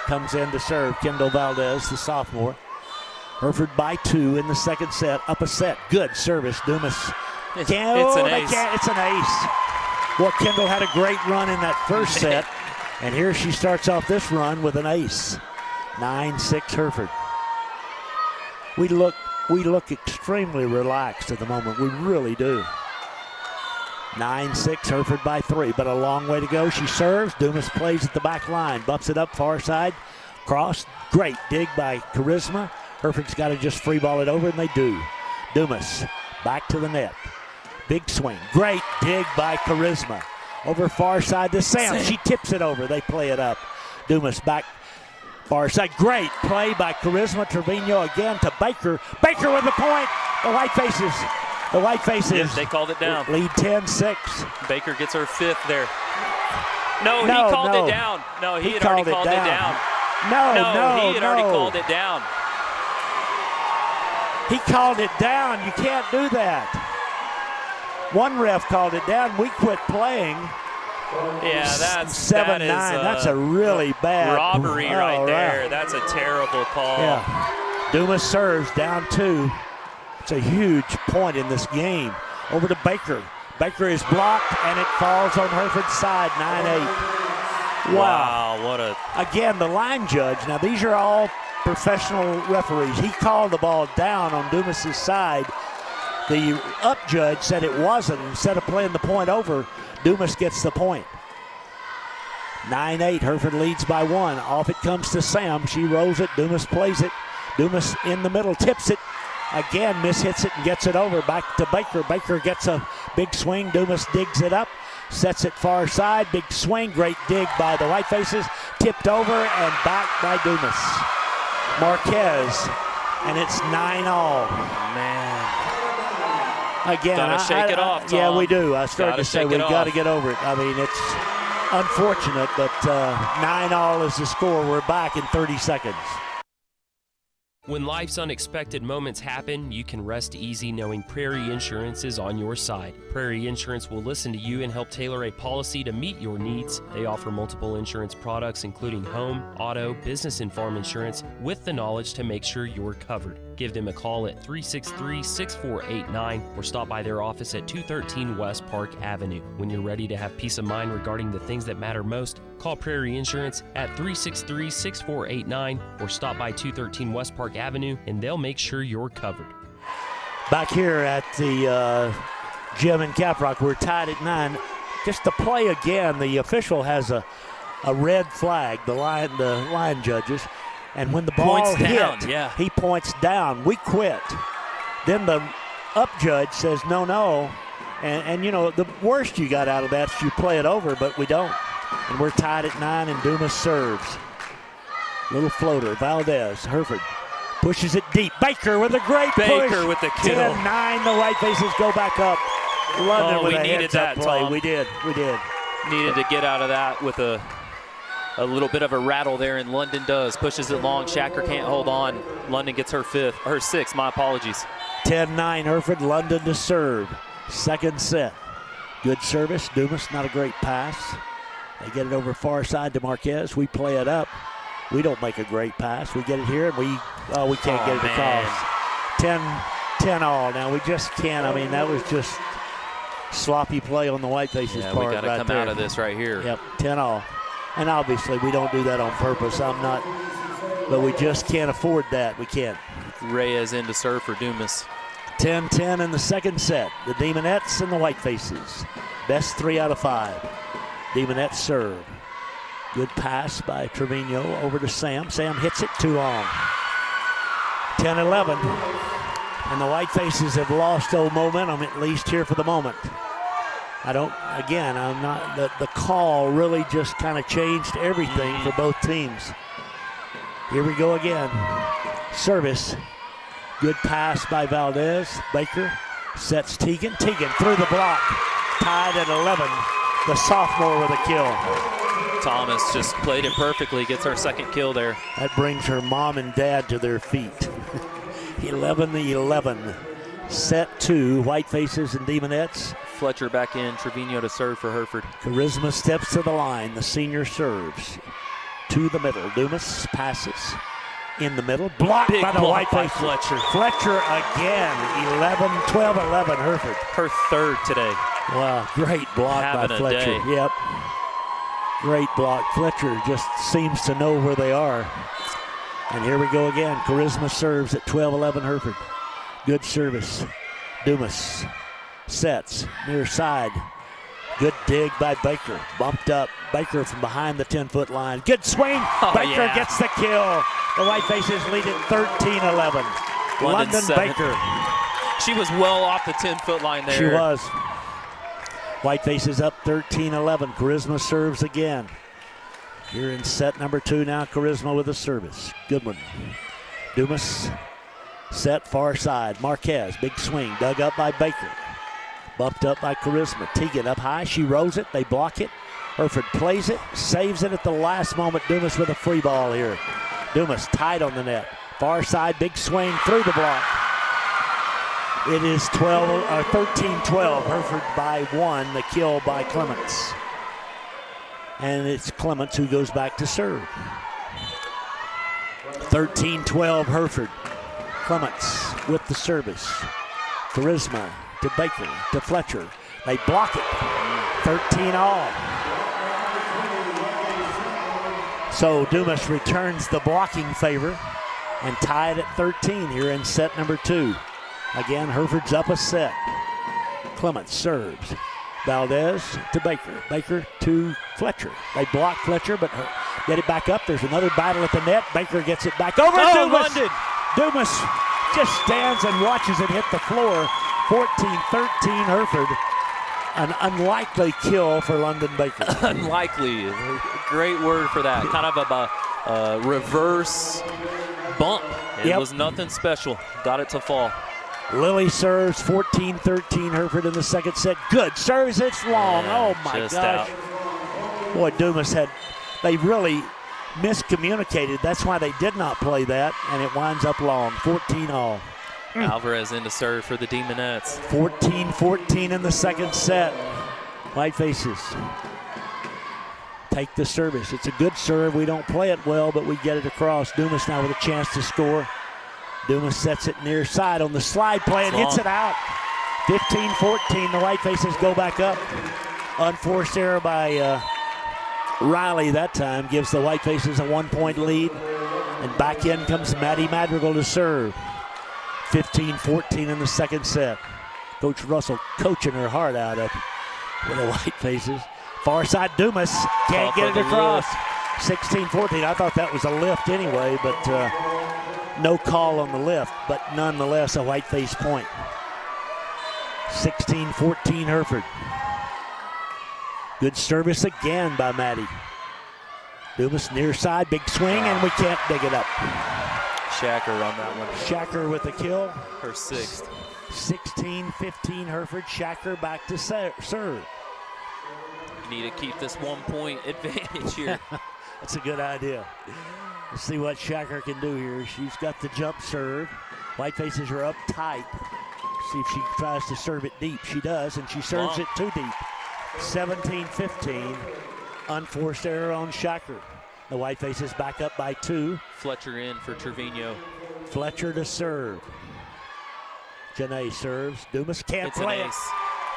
S1: comes in to serve. Kendall Valdez, the sophomore. Hereford by 2 in the second set. Up a set. Good service. Dumas.
S2: It's an ace.
S1: It's an ace. Well, Kendall had a great run in that first set. And here she starts off this run with an ace. 9-6 Hereford. We look extremely relaxed at the moment. We really do. 9-6 Hereford by 3, but a long way to go. She serves. Dumas plays at the back line. Bumps it up far side. Cross. Great dig by Charisma. Hereford's got to just free ball it over, and they do. Dumas back to the net. Big swing. Great dig by Charisma. Over far side to Sam. She tips it over. They play it up. Dumas back far side. Great play by Charisma. Trevino again to Baker. Baker with the point. The Whitefaces.
S2: Yes, they called it down.
S1: Lead 10-6.
S2: Baker gets her 5th there. No, he called it down. No, he had already called it down. He had already called it down.
S1: He called it down. You can't do that. One ref called it down. We quit playing.
S2: Yeah, that's
S1: 7-9. That's a really bad
S2: robbery right there. That's a terrible call.
S1: Yeah. Dumas serves down 2. It's a huge point in this game. Over to Baker. Baker is blocked, and it falls on Hereford's side, 9-8.
S2: Wow, what a...
S1: Again, the line judge. Now, these are all professional referees. He called the ball down on Dumas's side. The up judge said it wasn't. Instead of playing the point over, Dumas gets the point. 9-8, Hereford leads by 1. Off it comes to Sam. She rolls it. Dumas plays it. Dumas in the middle, tips it. Again, mishits it and gets it over. Back to Baker. Baker gets a big swing. Dumas digs it up. Sets it far side. Big swing. Great dig by the Whitefaces. Tipped over and back by Dumas. Marquez and it's 9-all.
S2: Man.
S1: Again,
S2: gotta shake it off, Tom.
S1: Yeah, we do. I started to say we've got to get over it. I mean, it's unfortunate, but 9-all is the score. We're back in 30 seconds.
S13: When life's unexpected moments happen, you can rest easy knowing Prairie Insurance is on your side. Prairie Insurance will listen to you and help tailor a policy to meet your needs. They offer multiple insurance products, including home, auto, business, and farm insurance, with the knowledge to make sure you're covered. Give them a call at 363-6489 or stop by their office at 213 West Park Avenue. When you're ready to have peace of mind regarding the things that matter most, call Prairie Insurance at 363-6489 or stop by 213 West Park Avenue, and they'll make sure you're covered.
S1: Back here at the gym in Caprock, we're tied at 9. Just to play again, the official has a red flag, the line judges, and when the ball hit, he points down. We quit. Then the up judge says no, and you know, the worst you got out of that is you play it over, but we don't. And we're tied at 9, and Dumas serves. Little floater, Valdez, Hereford pushes it deep. Baker with a great push.
S2: Baker with the kill.
S1: 10-9, the Whitefaces go back up. London with a
S2: needed that
S1: play.
S2: Tom.
S1: We did.
S2: Needed to get out of that with a little bit of a rattle there, and London does. Pushes it long. Shacker can't hold on. London gets her sixth. My apologies.
S1: 10-9, Hereford. London to serve. Second set. Good service. Dumas, not a great pass. They get it over far side to Marquez. We play it up. We don't make a great pass. We get it here, and we can't get it across. 10-all. Now, we just can't. I mean, that was just sloppy play on the Whitefaces part.
S2: We got to come out of this right here.
S1: Yep, 10-all. And obviously, we don't do that on purpose. But we just can't afford that. We can't.
S2: Reyes in to serve for Dumas.
S1: 10-10 in the second set. The Demonettes and the Whitefaces. Best 3 out of 5. Demonettes serve. Good pass by Trevino over to Sam. Sam hits it too long. 10-11. And the Whitefaces have lost momentum, at least here for the moment. The call really just kind of changed everything for both teams. Here we go again. Service. Good pass by Valdez. Baker sets Teagan. Teagan through the block. Tied at 11. The sophomore with a kill.
S2: Thomas just played it perfectly. Gets our second kill there.
S1: That brings her mom and dad to their feet. 11-11. Set 2. Whitefaces and Demonettes.
S2: Fletcher back in. Trevino to serve for Hereford.
S1: Charisma steps to the line. The senior serves. To the middle. Dumas passes. In the middle. Blocked by the Whiteface.
S2: Fletcher.
S1: Fletcher again. 12-11 Hereford.
S2: Her third today.
S1: Wow, great block by Fletcher. Yep. Great block. Fletcher just seems to know where they are. And here we go again. Charisma serves at 12-11 Hereford. Good service. Dumas sets near side. Good dig by Baker. Bumped up. Baker from behind the 10-foot line. Good swing. Baker gets the kill. The Whitefaces lead at 13-11. London Baker.
S2: She was well off the 10-foot line there.
S1: She was. Whitefaces up 13-11. Charisma serves again. Here in set number 2 now. Charisma with a service. Good one. Dumas set far side. Marquez, big swing. Dug up by Baker. Bumped up by Charisma. Teagan up high. She rolls it. They block it. Hereford plays it. Saves it at the last moment. Dumas with a free ball here. Dumas tight on the net. Far side. Big swing through the block. It is 13-12. Hereford by 1. The kill by Clements. And it's Clements who goes back to serve. 13-12 Hereford. Clements with the service. Charisma to Baker to Fletcher. They block it. 13-all. So Dumas returns the blocking favor and tied at 13 here in set number 2. Again, Hereford's up a set. Clements serves. Valdez to Baker. Baker to Fletcher. They block Fletcher, but get it back up. There's another battle at the net. Baker gets it back over. Dumas.
S2: London.
S1: Dumas just stands and watches it hit the floor. 14-13 Hereford. An unlikely kill for London Baker.
S2: Unlikely. Great word for that. Kind of a reverse bump. It was nothing special. Got it to fall.
S1: Lily serves 14-13 Hereford in the second set. Good serves. It's long.
S2: Yeah,
S1: oh, my
S2: just
S1: gosh.
S2: out.
S1: Boy, Dumas they really miscommunicated. That's why they did not play that, and it winds up long. 14 all.
S2: Alvarez in to serve for the Demonettes.
S1: 14-14 in the second set. Whitefaces take the service. It's a good serve. We don't play it well, but we get it across. Dumas now with a chance to score. Dumas sets it near side on the slide play and hits it out. 15-14. The Whitefaces go back up. Unforced error by Riley that time gives the Whitefaces a 1-point lead. And back in comes Maddie Madrigal to serve. 15-14 in the second set. Coach Russell coaching her heart out of with the Whitefaces. Far side Dumas can't get it across. 16-14. I thought that was a lift anyway, but no call on the lift. But nonetheless, a Whiteface point. 16-14 Hereford. Good service again by Maddie. Dumas near side, big swing, and we can't dig it up.
S2: Shacker on that one.
S1: Shacker with the kill.
S2: Her sixth.
S1: 16-15 Hereford. Shacker back to serve.
S2: Need to keep this 1-point advantage here.
S1: That's a good idea. Let's see what Shacker can do here. She's got the jump serve. Whitefaces are up tight. See if she tries to serve it deep. She does, and she serves it too deep. 17-15. Unforced error on Shacker. The Whitefaces back up by 2.
S2: Fletcher in for Trevino.
S1: Fletcher to serve. Janae serves. Dumas can't play it.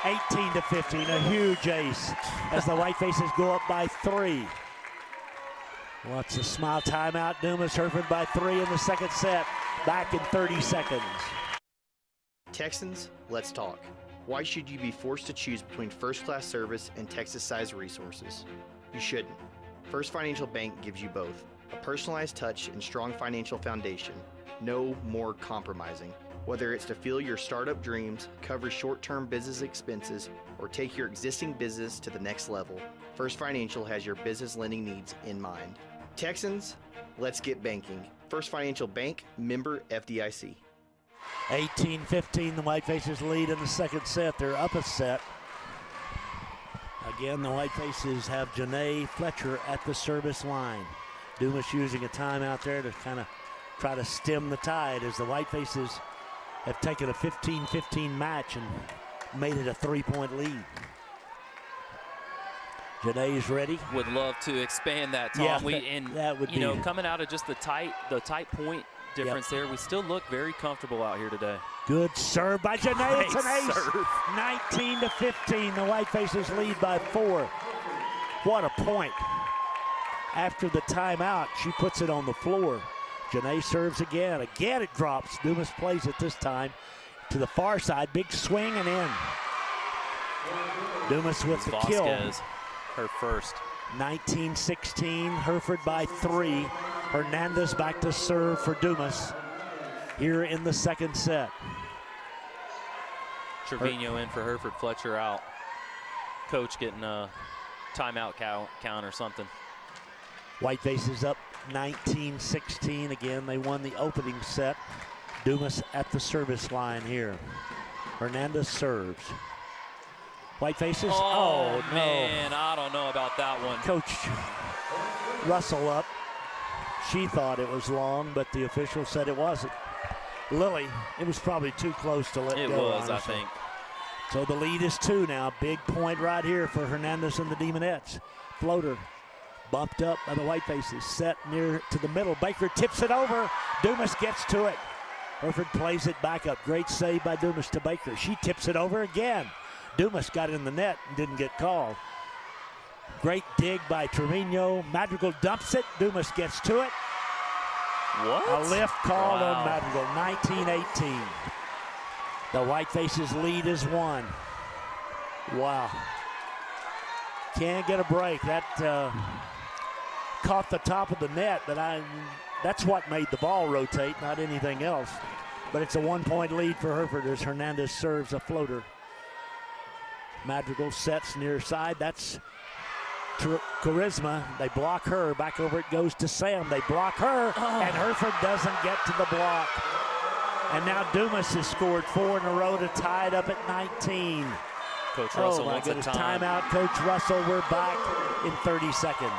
S1: 18-15, a huge ace as the Whitefaces go up by 3. What's a smile timeout? Dumas Hereford by 3 in the second set. Back in 30 seconds.
S14: Texans, let's talk. Why should you be forced to choose between first-class service and Texas-sized resources? You shouldn't. First Financial Bank gives you both. A personalized touch and strong financial foundation. No more compromising. Whether it's to fuel your startup dreams, cover short-term business expenses, or take your existing business to the next level, First Financial has your business lending needs in mind. Texans, let's get banking. First Financial Bank, member FDIC.
S1: 18-15, the Whitefaces lead in the second set. They're up a set. Again, the Whitefaces have Janae Fletcher at the service line. Dumas using a timeout there to kind of try to stem the tide as the Whitefaces have taken a 15-15 match and made it a 3-point lead. Janae's ready.
S2: Would love to expand that, Tom.
S1: Yeah, that would
S2: be, coming out of just the tight point difference there, we still look very comfortable out here today.
S1: Good serve by Janae. It's an ace. 19-15. The Whitefaces lead by 4. What a point. After the timeout, she puts it on the floor. Janae serves again. Again it drops. Dumas plays it this time to the far side. Big swing and in. Dumas with the kill.
S2: Her first.
S1: 19-16. Hereford by 3. Hernandez back to serve for Dumas here in the second set.
S2: Trevino in for Hereford. Fletcher out. Coach getting a timeout count or something.
S1: Whitefaces up 19-16. Again, they won the opening set. Dumas at the service line here. Hernandez serves. Whitefaces.
S2: Oh, man, I don't know about that one.
S1: Coach Russell up. She thought it was long, but the official said it wasn't. Lily, it was probably too close to let go.
S2: It was,
S1: honestly.
S2: I think.
S1: So the lead is 2 now. Big point right here for Hernandez and the Demonettes. Floater bumped up by the Whitefaces. Set near to the middle. Baker tips it over. Dumas gets to it. Hereford plays it back up. Great save by Dumas to Baker. She tips it over again. Dumas got in the net and didn't get called. Great dig by Trevino. Madrigal dumps it. Dumas gets to it.
S2: What?
S1: A lift called on Madrigal. 19-18. The Whitefaces lead is 1. Wow. Can't get a break. That caught the top of the net, but that's what made the ball rotate, not anything else. But it's a 1-point lead for Hereford as Hernandez serves a floater. Madrigal sets near side. That's Charisma. They block her. Back over it goes to Sam. They block her, and Hereford doesn't get to the block. And now Dumas has scored 4 in a row to tie it up at 19.
S2: Coach Russell
S1: my
S2: wants
S1: goodness.
S2: a time.
S1: Timeout, Coach Russell. We're back in 30 seconds.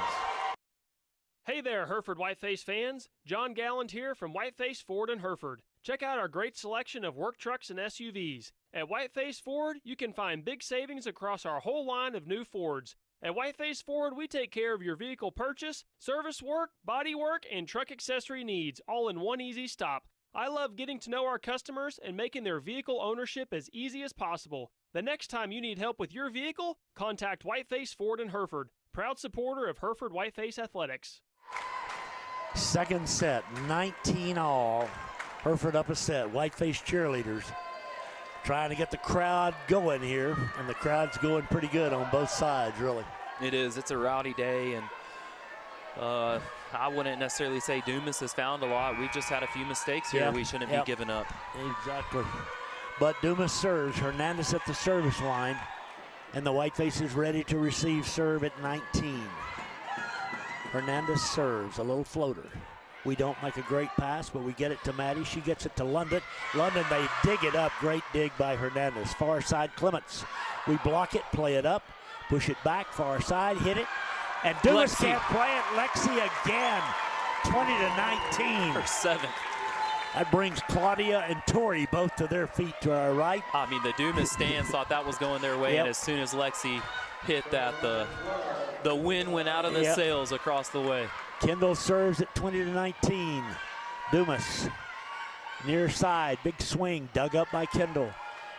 S15: Hey there, Hereford Whiteface fans. John Galland here from Whiteface Ford in Hereford. Check out our great selection of work trucks and SUVs. At Whiteface Ford, you can find big savings across our whole line of new Fords. At Whiteface Ford, we take care of your vehicle purchase, service work, body work, and truck accessory needs, all in one easy stop. I love getting to know our customers and making their vehicle ownership as easy as possible. The next time you need help with your vehicle, contact Whiteface Ford in Hereford, proud supporter of Hereford Whiteface Athletics.
S1: Second set, 19 all. Hereford up a set. Whiteface cheerleaders trying to get the crowd going here, and the crowd's going pretty good on both sides, really.
S2: It is. It's a rowdy day, and I wouldn't necessarily say Dumas has found a lot. We've just had a few mistakes here. We shouldn't be giving up.
S1: Exactly. But Dumas serves. Hernandez at the service line, and the Whiteface is ready to receive serve at 19. Hernandez serves, a little floater. We don't make a great pass, but we get it to Maddie. She gets it to London. London, they dig it up. Great dig by Hernandez. Far side, Clements. We block it, play it up, push it back, far side, hit it. And Dumas can't play it. Lexi again, 20-19.
S2: Her 7th.
S1: That brings Claudia and Tori both to their feet to our right.
S2: I mean, the Dumas stands thought that was going their way, and as soon as Lexi hit that, the wind went out of the sails across the way.
S1: Kendall serves at 20-19. Dumas, near side, big swing, dug up by Kendall.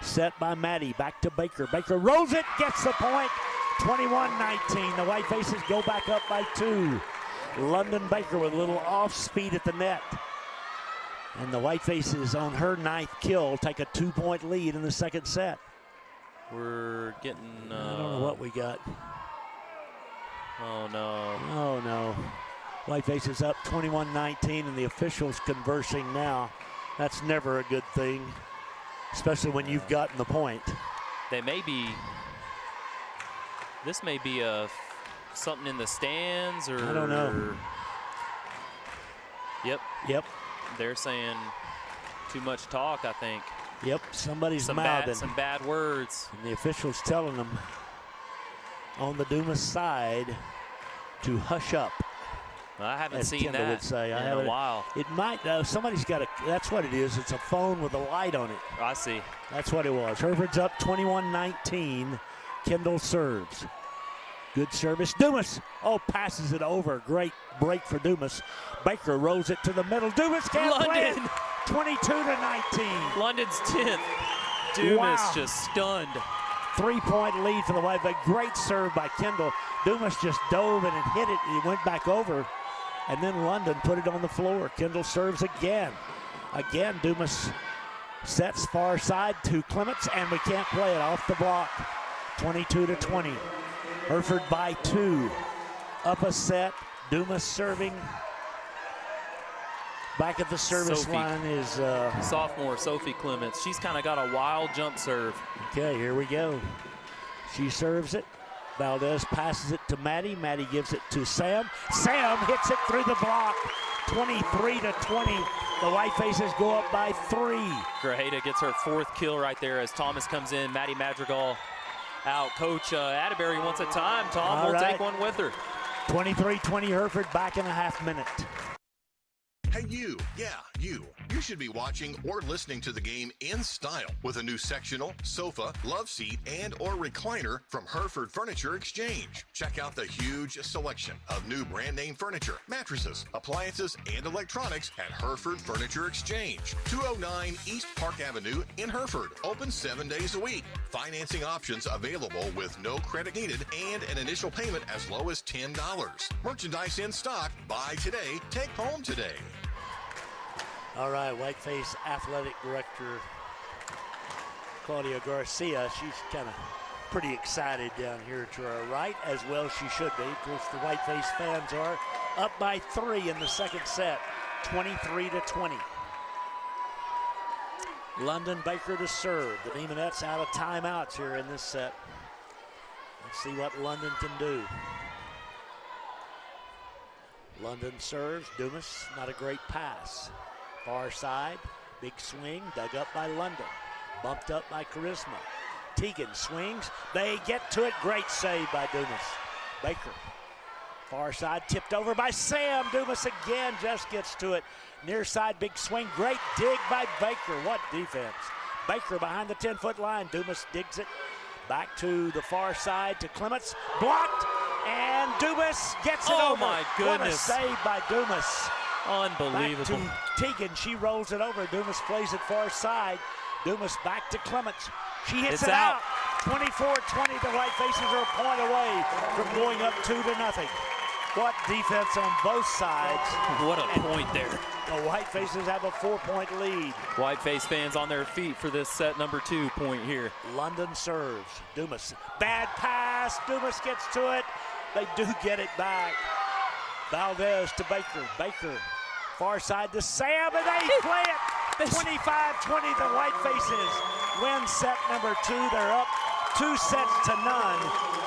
S1: Set by Maddie, back to Baker. Baker rolls it, gets the point, 21-19. The Whitefaces go back up by 2. London Baker with a little off speed at the net. And the Whitefaces on her 9th kill take a 2-point lead in the second set.
S2: We're getting...
S1: I don't know what we got.
S2: Oh, no.
S1: Oh, no. Whitefaces up 21-19, and the officials conversing now. That's never a good thing, especially when you've gotten the point.
S2: They may be... This may be something in the stands, or...
S1: I don't know.
S2: Yep. They're saying too much talk, I think.
S1: Yep, somebody's mouthing.
S2: Some bad words.
S1: And the official's telling them on the Dumas side to hush up.
S2: I haven't
S1: as
S2: seen
S1: Kendall
S2: that
S1: would say.
S2: in a while.
S1: It might, somebody's got a, that's what it is. It's a phone with a light on it.
S2: I see.
S1: That's what it was. Hereford's up 21-19. Kendall serves. Good service. Dumas, passes it over. Great break for Dumas. Baker rolls it to the middle. Dumas can't play it. 22-19.
S2: London's 10th. Dumas just stunned.
S1: 3-point lead for the White. But great serve by Kendall. Dumas just dove in and hit it. He went back over. And then London put it on the floor. Kendall serves again. Again, Dumas sets far side to Clements, and we can't play it off the block. 22-20. Hereford by 2. Up a set. Dumas serving. Back at the service line is
S2: sophomore Sophie Clements. She's kind of got a wild jump serve.
S1: Okay, here we go. She serves it. Valdez passes it to Maddie. Maddie gives it to Sam. Sam hits it through the block. 23-20. The Whitefaces go up by 3.
S2: Grajeda gets her 4th kill right there as Thomas comes in. Maddie Madrigal out. Coach Atterbury wants a time. Tom will take one with her.
S1: 23-20 Hereford, back in a half minute.
S16: Hey, you. Yeah, you. You should be watching or listening to the game in style with a new sectional, sofa, love seat, and or recliner from Hereford Furniture Exchange. Check out the huge selection of new brand name furniture, mattresses, appliances, and electronics at Hereford Furniture Exchange. 209 East Park Avenue in Hereford. Open 7 days a week. Financing options available with no credit needed and an initial payment as low as $10. Merchandise in stock. Buy today, take home today.
S1: All right, Whiteface Athletic Director Claudia Garcia. She's kind of pretty excited down here to our right, as well she should be. Of course, the Whiteface fans are up by 3 in the second set, 23-20. London Baker to serve. The Demonettes out of timeouts here in this set. Let's see what London can do. London serves. Dumas, not a great pass. Far side, big swing, dug up by London. Bumped up by Charisma. Teagan swings. They get to it. Great save by Dumas. Baker. Far side tipped over by Sam. Dumas again just gets to it. Near side, big swing. Great dig by Baker. What defense. Baker behind the 10-foot line. Dumas digs it. Back to the far side to Clements. Blocked. And Dumas gets it over.
S2: Oh, my goodness.
S1: What a save by Dumas.
S2: Unbelievable.
S1: Back to Teagan. She rolls it over. Dumas plays it far side. Dumas back to Clements. She hits it out. 24-20. The Whitefaces are a point away from going up 2-0. What defense on both sides.
S2: What a point there.
S1: The Whitefaces have a 4-point lead.
S2: Whiteface fans on their feet for this set number 2 point here.
S1: London serves. Dumas. Bad pass. Dumas gets to it. They do get it back. Valdez to Baker. Baker. Far side to Sam, and they play it. 25-20. The Whitefaces win set number 2. They're up 2-0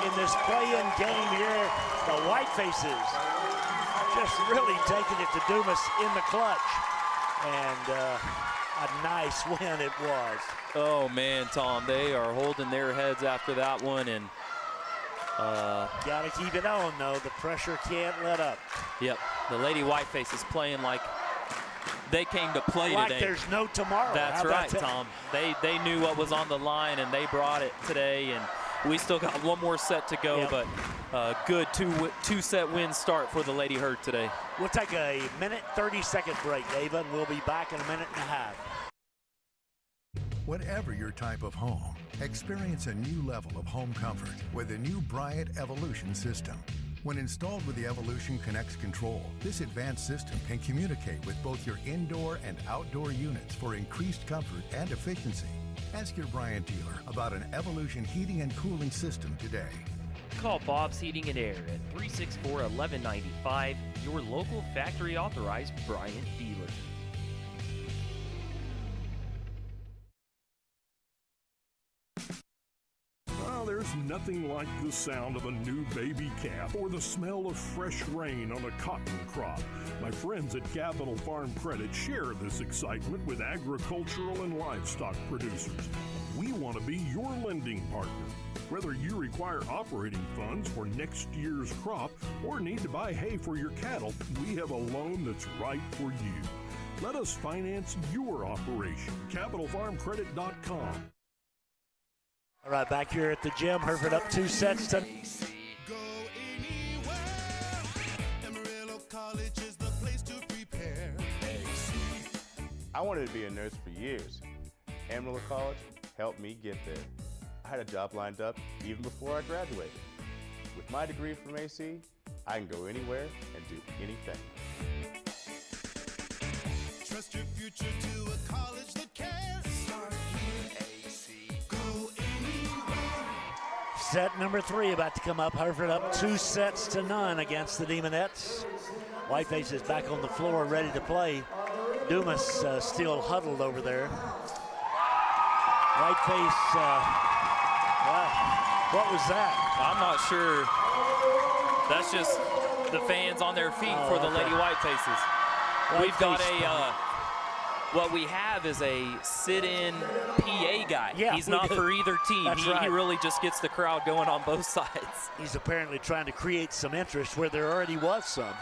S1: in this play-in game here. The Whitefaces just really taking it to Dumas in the clutch. And a nice win it was.
S2: Oh, man, Tom, they are holding their heads after that one. And
S1: got to keep it on, though. The pressure can't let up.
S2: Yep, the Lady Whitefaces playing like they came to play
S1: like
S2: today.
S1: There's no tomorrow.
S2: That's right, Tom. They knew what was on the line, and they brought it today. And we still got one more set to go,
S1: yep.
S2: But good two-set win start for the Lady Herd today.
S1: We'll take a 30-second break, Ava, and we'll be back in a minute and a half.
S17: Whatever your type of home, experience a new level of home comfort with the new Bryant Evolution system. When installed with the Evolution Connects control, this advanced system can communicate with both your indoor and outdoor units for increased comfort and efficiency. Ask your Bryant dealer about an Evolution heating and cooling system today.
S13: Call Bob's Heating and Air at 364-1195, your local factory authorized Bryant dealer.
S3: There's nothing like the sound of a new baby calf or the smell of fresh rain on a cotton crop. My friends at Capital Farm Credit share this excitement with agricultural and livestock producers. We want to be your lending partner. Whether you require operating funds for next year's crop or need to buy hay for your cattle, we have a loan that's right for you. Let us finance your operation. CapitalFarmCredit.com.
S1: All right, back here at the gym, Hereford up 2-0.
S5: I wanted to be a nurse for years. Amarillo College helped me get there. I had a job lined up even before I graduated. With my degree from AC, I can go anywhere and do anything.
S4: Trust your future to a college that cares. Start with AC. Go anywhere.
S1: Set number 3 about to come up. Hereford up 2-0 against the Demonettes. Whitefaces back on the floor, ready to play. Dumas still huddled over there. Whiteface, what was that?
S2: I'm not sure. That's just the fans on their feet for the Lady Whitefaces. We've got what we have is a sit-in PA guy.
S1: Yeah,
S2: he's not for either team.
S1: Right.
S2: He really just gets the crowd going on both sides.
S1: He's apparently trying to create some interest where there already was some.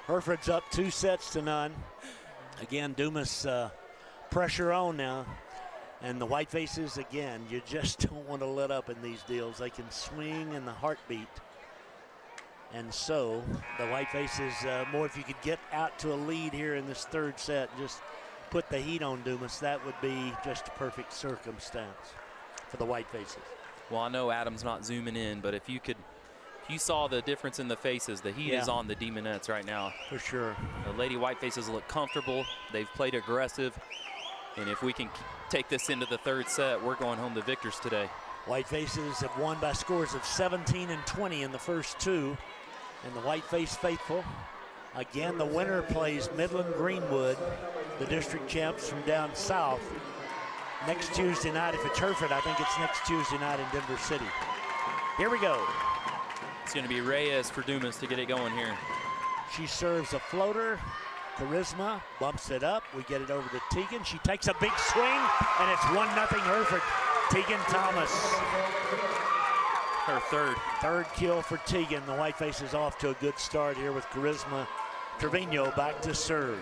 S1: Hereford's up 2-0. Again, Dumas pressure on now. And the Whitefaces, again, you just don't want to let up in these deals. They can swing in the heartbeat. And so the Whitefaces, more if you could get out to a lead here in this third set, just put the heat on Dumas, that would be just a perfect circumstance for the Whitefaces.
S2: Well, I know Adam's not zooming in, but if you saw the difference in the faces, the heat is on the Demonettes right now.
S1: For sure.
S2: The Lady Whitefaces look comfortable. They've played aggressive. And if we can take this into the third set, we're going home the victors today.
S1: Whitefaces have won by scores of 17 and 20 in the first 2. And the Whiteface faithful, again, the winner plays Midland Greenwood, the district champs from down south. Next Tuesday night, if it's Hereford, I think it's next Tuesday night in Denver City. Here we go.
S2: It's going to be Reyes for Dumas to get it going here.
S1: She serves a floater. Charisma bumps it up. We get it over to Tegan. She takes a big swing, and it's 1-0 Hereford. Tegan Thomas.
S2: Her
S1: third kill for Tegan. The Whitefaces off to a good start here with Charisma Trevino back to serve.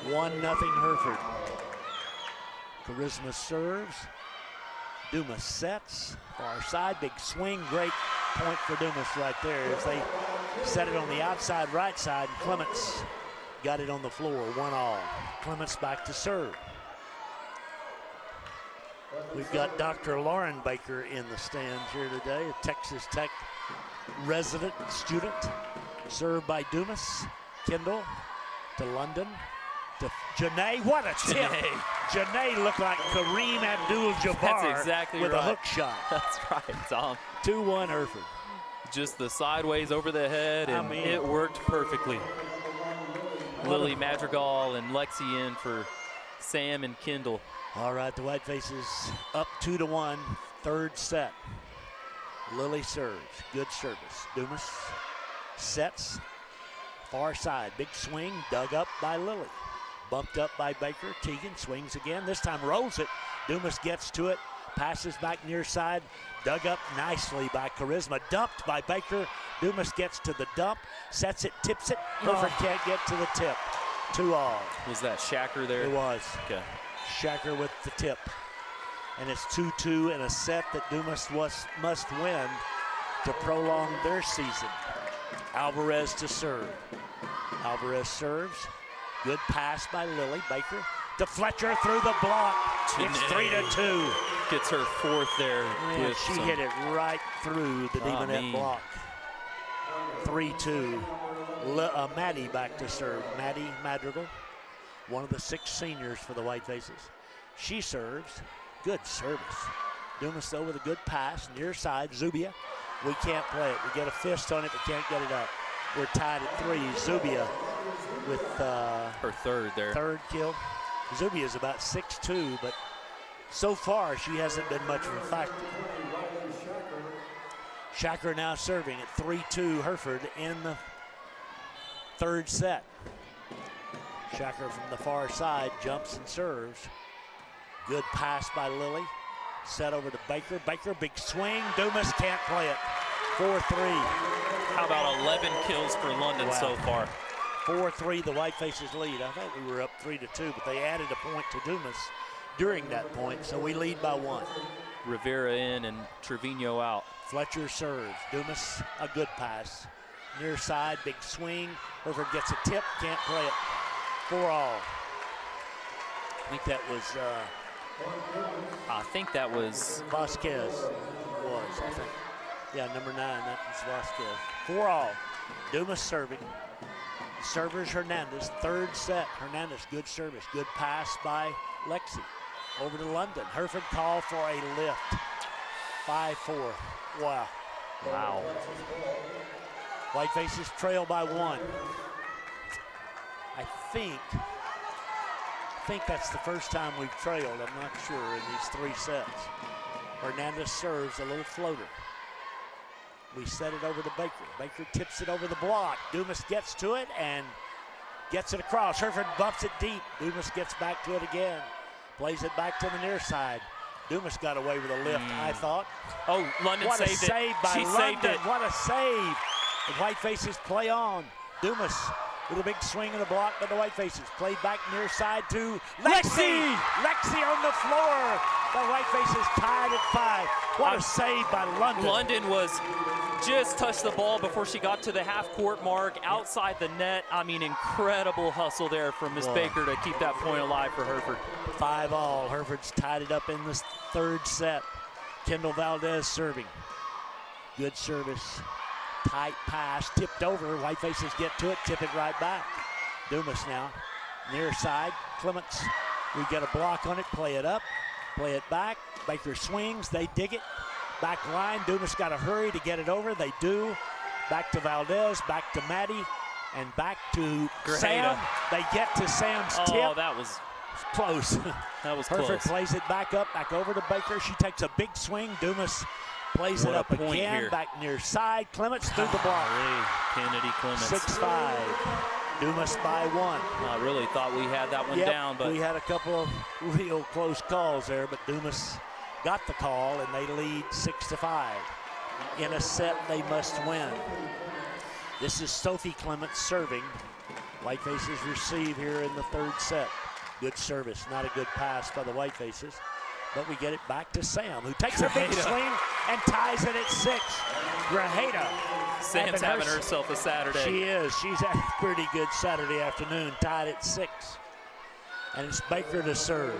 S1: 1-0 Hereford. Charisma serves. Dumas sets. Far side, big swing. Great point for Dumas right there as they set it on the outside right side. And Clements got it on the floor, 1-1. Clements back to serve. We've got Dr. Lauren Baker in the stands here today, a Texas Tech resident student. Served by Dumas. Kendall to London to Janae. What a tip! Janae looked like Kareem Abdul-Jabbar.
S2: That's exactly
S1: with
S2: right.
S1: a hook shot.
S2: That's right, Tom.
S1: 2-1 Hereford.
S2: Just the sideways over the head, and it worked perfectly. Lily Madrigal and Lexi in for Sam and Kendall.
S1: All right, the Whitefaces up 2-1, third set. Lily serves, good service. Dumas sets, far side, big swing, dug up by Lily. Bumped up by Baker. Tegan swings again, this time rolls it. Dumas gets to it, passes back near side, dug up nicely by Charisma, dumped by Baker. Dumas gets to the dump, sets it, tips it. Hereford can't get to the tip. 2-all.
S2: Was that Shacker there?
S1: It was.
S2: Okay.
S1: Shacker with the tip. And it's 2-2 in a set that Dumas must win to prolong their season. Alvarez to serve. Alvarez serves. Good pass by Lily. Baker to Fletcher through the block. It's 3-2.
S2: Gets her fourth there.
S1: Man, she hit it right through the Demonette block. 3-2. Maddie back to serve. Maddie Madrigal, one of the 6 seniors for the Whitefaces. She serves. Good service. Dumas though with a good pass. Near side, Zubia. We can't play it. We get a fist on it, but can't get it up. We're tied at 3. Zubia with
S2: her third there.
S1: Third kill. Zubia's about 6'2", but so far she hasn't been much of a factor. Shacker now serving at 3-2 Hereford in the third set. Shacker from the far side jumps and serves. Good pass by Lily. Set over to Baker. Baker, big swing. Dumas can't play it. 4-3.
S2: How about 11 kills for London so far?
S1: 4-3, the Whitefaces lead. I thought we were up 3-2, but they added a point to Dumas during that point, so we lead by 1.
S2: Rivera in and Trevino out.
S1: Fletcher serves. Dumas, a good pass. Near side, big swing. Hereford gets a tip, can't play it. 4-all.
S2: I think that was
S1: Vasquez. I think. Yeah, number 9, that was Vasquez. 4-all. Dumas serving. Servers Hernandez, third set. Hernandez, good service. Good pass by Lexi. Over to London. Hereford call for a lift. 5-4. Wow. Whitefaces trail by 1. I think that's the first time we've trailed. I'm not sure in these 3 sets. Hernandez serves a little floater. We set it over to Baker. Baker tips it over the block. Dumas gets to it and gets it across. Hereford bumps it deep. Dumas gets back to it again. Plays it back to the near side. Dumas got away with a lift, I thought.
S2: Oh, London saved it.
S1: What a save by London.
S2: Saved it.
S1: What a save. The Whitefaces play on. Dumas with a big swing in the block by the Whitefaces. Played back near side to Lexi. Lexi on the floor. The Whitefaces tied at 5. What a save by London.
S2: London was just touched the ball before she got to the half-court mark, outside the net. I mean, incredible hustle there from Miss Baker to keep that point alive for Hereford.
S1: 5-all. Hereford's tied it up in this third set. Kendall Valdez serving. Good service. Tight pass, tipped over. Whitefaces get to it, tip it right back. Dumas now, near side. Clements, we get a block on it, play it up, play it back. Baker swings, they dig it. Back line, Dumas got to hurry to get it over. They do. Back to Valdez, back to Maddie, and back to Sam. They get to Sam's tip.
S2: Oh, that was
S1: close.
S2: That was
S1: Hereford
S2: close.
S1: plays it back up, back over to Baker. She takes a big swing. Dumas Plays it
S2: What a
S1: up
S2: point
S1: again,
S2: here.
S1: back near side. Clements through the block.
S2: Kennedy Clements.
S1: 6-5. Dumas by 1.
S2: I really thought we had that one
S1: Yep,
S2: down, but
S1: we had a couple of real close calls there, but Dumas got the call, and they lead 6-5. In a set they must win. This is Sophie Clements serving. Whitefaces receive here in the 3rd set. Good service, not a good pass by the Whitefaces. But we get it back to Sam, who takes a big swing and ties it at 6. Grajeda.
S2: Sam's having herself a Saturday.
S1: She is. She's had a pretty good Saturday afternoon, tied at 6. And it's Baker to serve.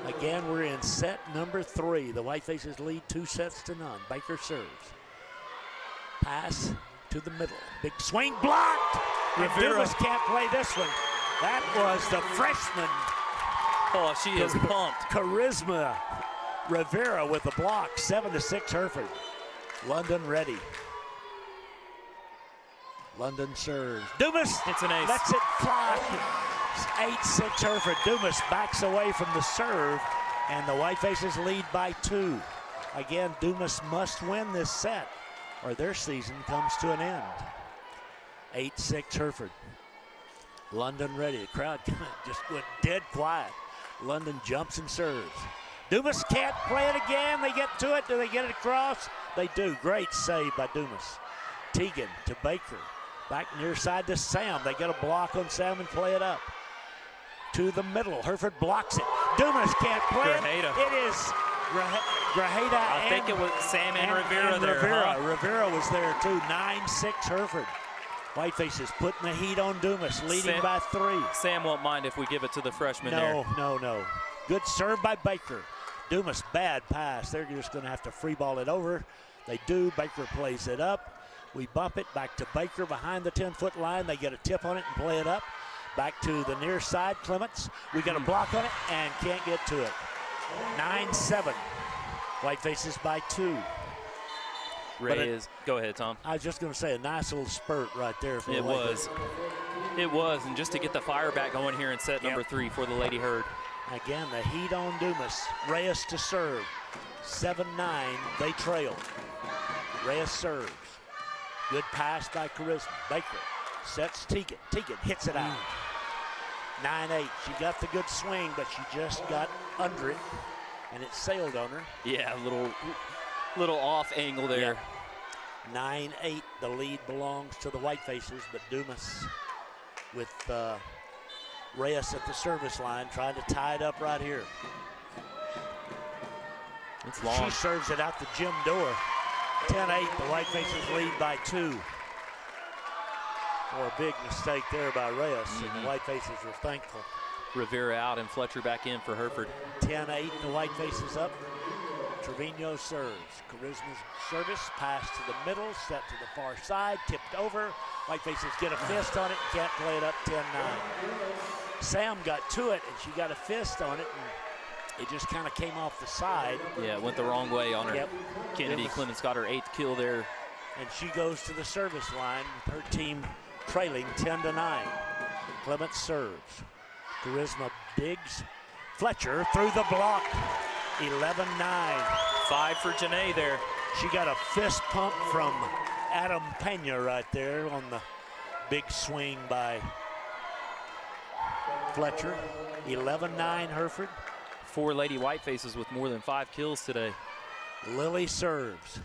S1: Again, we're in set number 3. The Whitefaces lead 2-0. Baker serves. Pass to the middle. Big swing blocked. Dumas can't play this one. That was the freshman.
S2: Oh, she is pumped.
S1: Charisma Rivera with the block. 7-6 Hereford. London ready. London serves. Dumas.
S2: It's an ace.
S1: Lets it fly. 8-6 Hereford. Dumas backs away from the serve, and the Whitefaces lead by 2. Again, Dumas must win this set, or their season comes to an end. 8-6 Hereford. London ready. The crowd just went dead quiet. London jumps and serves. Dumas can't play it again. They get to it. Do they get it across? They do. Great save by Dumas. Teagan to Baker. Back near side to Sam. They get a block on Sam and play it up. To the middle. Hereford blocks it. Dumas can't play it. It is Grajeda.
S2: I think it was Sam and Rivera there.
S1: Rivera was there too. 9-6 Hereford. Whitefaces putting the heat on Dumas, leading by 3.
S2: Sam won't mind if we give it to the freshman there.
S1: No. Good serve by Baker. Dumas, bad pass. They're just going to have to free ball it over. They do. Baker plays it up. We bump it back to Baker behind the 10-foot line. They get a tip on it and play it up. Back to the near side, Clements. We got a block on it and can't get to it. 9-7. Whitefaces by 2.
S2: Go ahead, Tom.
S1: I was just going to say a nice little spurt right there for the
S2: Whitefaces. It was, and just to get the fire back going here in set number 3 for the Lady Herd.
S1: Again, the heat on Dumas. Reyes to serve. 7-9, they trail. Reyes serves. Good pass by Charisma. Baker sets Teagan. Teagan hits it out. 9-8. She got the good swing, but she just got under it, and it sailed on her.
S2: Yeah, a little off angle there.
S1: Yeah. 9-8. The lead belongs to the Whitefaces, but Dumas with Reyes at the service line trying to tie it up right here.
S2: It's long.
S1: She serves it out the gym door. 10-8. The Whitefaces lead by 2. Or a big mistake there by Reyes, and the Whitefaces were thankful.
S2: Rivera out and Fletcher back in for Hereford.
S1: 10-8. The Whitefaces up. Trevino serves. Charisma's service, pass to the middle, set to the far side, tipped over. Whitefaces get a fist on it, can't play it up. 10-9. Sam got to it, and she got a fist on it, and it just kind of came off the side.
S2: Yeah, it went the wrong way on her.
S1: Yep.
S2: Kennedy Clements got her 8th kill there.
S1: And she goes to the service line with her team trailing 10-9. Clements serves. Charisma digs. Fletcher through the block. 11-9.
S2: 5 for Janae there.
S1: She got a fist pump from Adam Pena right there on the big swing by Fletcher. 11-9 Hereford.
S2: 4 Lady Whitefaces with more than 5 kills today.
S1: Lily serves.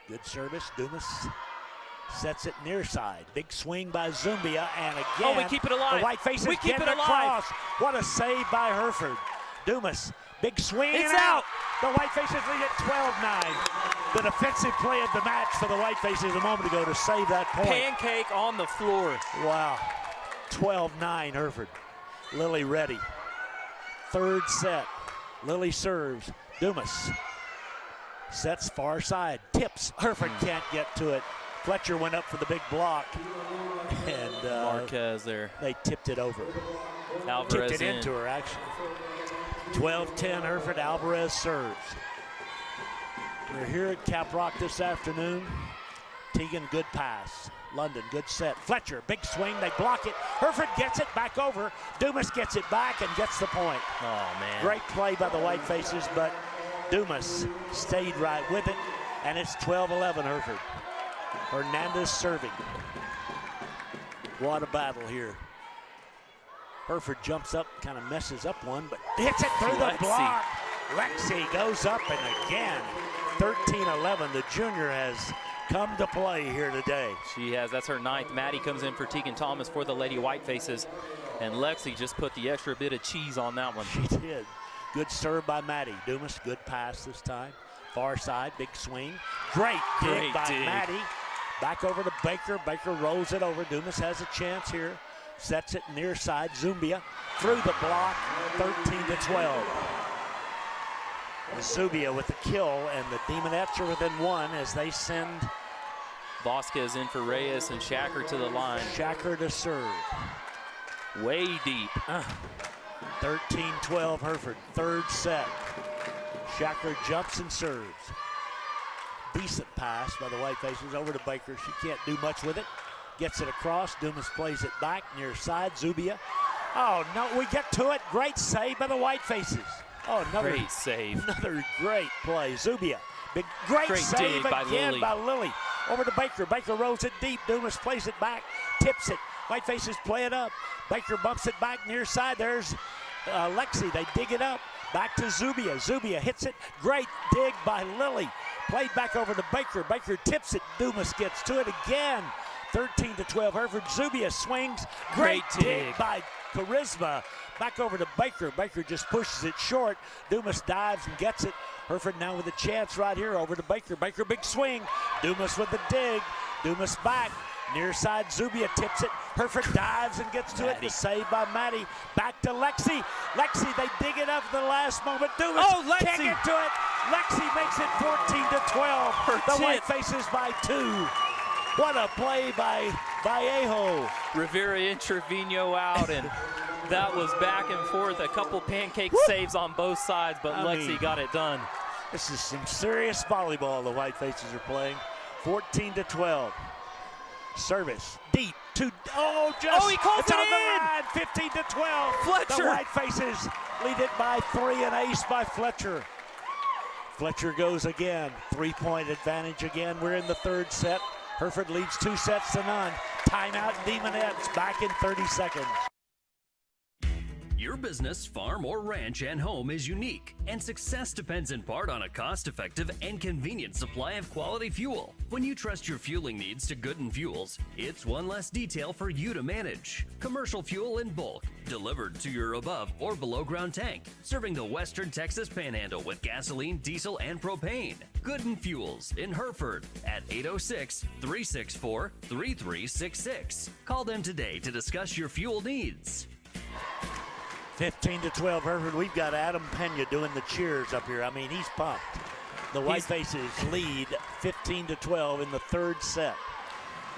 S1: Good service. Dumas sets it near side. Big swing by Zumbia, and again,
S2: we keep it alive.
S1: The Whitefaces get it across. What a save by Hereford. Dumas, big swing.
S2: It's
S1: and
S2: out.
S1: The Whitefaces lead at 12-9. The defensive play of the match for the Whitefaces a moment ago to save that point.
S2: Pancake on the floor.
S1: Wow. 12-9 Hereford. Lily ready. 3rd set. Lily serves. Dumas sets far side. Tips. Hereford can't get to it. Fletcher went up for the big block. And
S2: Marquez there.
S1: They tipped it over.
S2: Alvarez
S1: tipped it into her, actually. 12-10 Hereford. Alvarez serves. We're here at Caprock this afternoon. Teagan, good pass. London, good set. Fletcher, big swing. They block it. Hereford gets it back over. Dumas gets it back and gets the point.
S2: Oh, man.
S1: Great play by the Whitefaces, but Dumas stayed right with it. and it's 12-11 Hereford. Hernandez serving. What a battle here. Hereford jumps up, kind of messes up one, but hits it through the block. Lexi goes up, and again, 13-11. The junior has come to play here today.
S2: She has. That's her 9th. Maddie comes in for Tegan Thomas for the Lady Whitefaces, and Lexi just put the extra bit of cheese on that one.
S1: She did. Good serve by Maddie. Dumas, good pass this time. Far side, big swing. Great dig by Maddie. Back over to Baker. Baker rolls it over. Dumas has a chance here. Sets it near side. Zumbia through the block. 13-12. Zubia with the kill, and the Demonettes are within 1 as they send
S2: Vasquez in for Reyes and Shacker to the line.
S1: Shacker to serve.
S2: Way deep.
S1: 13-12 Hereford, 3rd set. Shacker jumps and serves. Decent pass by the Whitefaces over to Baker. She can't do much with it. Gets it across. Dumas plays it back near side. Zubia. Oh, no, we get to it. Great save by the Whitefaces. Oh, another
S2: great save.
S1: Another great play. Zubia. Great save again by Lily. Over to Baker. Baker rolls it deep. Dumas plays it back. Tips it. Whitefaces play it up. Baker bumps it back near side. There's Lexi. They dig it up. Back to Zubia. Zubia hits it. Great dig by Lily. Played back over to Baker. Baker tips it. Dumas gets to it again. 13-12 Hereford. Zubia swings. Great dig by Charisma. Back over to Baker. Baker just pushes it short. Dumas dives and gets it. Hereford now with a chance right here over to Baker. Baker big swing. Dumas with the dig. Dumas back. Near side Zubia tips it. Hereford dives and gets to it. The save by Maddie. Back to Lexi. Lexi, they dig it up at the last moment. Dumas can't get to it. Lexi makes it 14-12. The Whitefaces by 2. What a play by Vallejo.
S2: Rivera and Trevino out, and that was back and forth. A couple pancake saves on both sides, but Lexi got it done.
S1: This is some serious volleyball the Whitefaces are playing. 14-12. Service deep to
S2: he calls
S1: it's
S2: it
S1: on
S2: in.
S1: The line. 15-12.
S2: Fletcher.
S1: The Whitefaces lead it by 3, an ace by Fletcher. Fletcher goes again. 3-point advantage again. We're in the 3rd set. Hereford leads 2 sets to none. Timeout, Demonettes back in 30 seconds.
S6: Your business, farm, or ranch and home is unique, and success depends in part on a cost-effective and convenient supply of quality fuel. When you trust your fueling needs to Gooden Fuels, it's one less detail for you to manage. Commercial fuel in bulk, delivered to your above or below ground tank, serving the Western Texas Panhandle with gasoline, diesel, and propane. Gooden Fuels in Hereford at 806-364-3366. Call them today to discuss your fuel needs.
S1: 15-12 Hereford. We've got Adam Pena doing the cheers up here. I mean, he's pumped. The Whitefaces lead 15-12 in the 3rd set.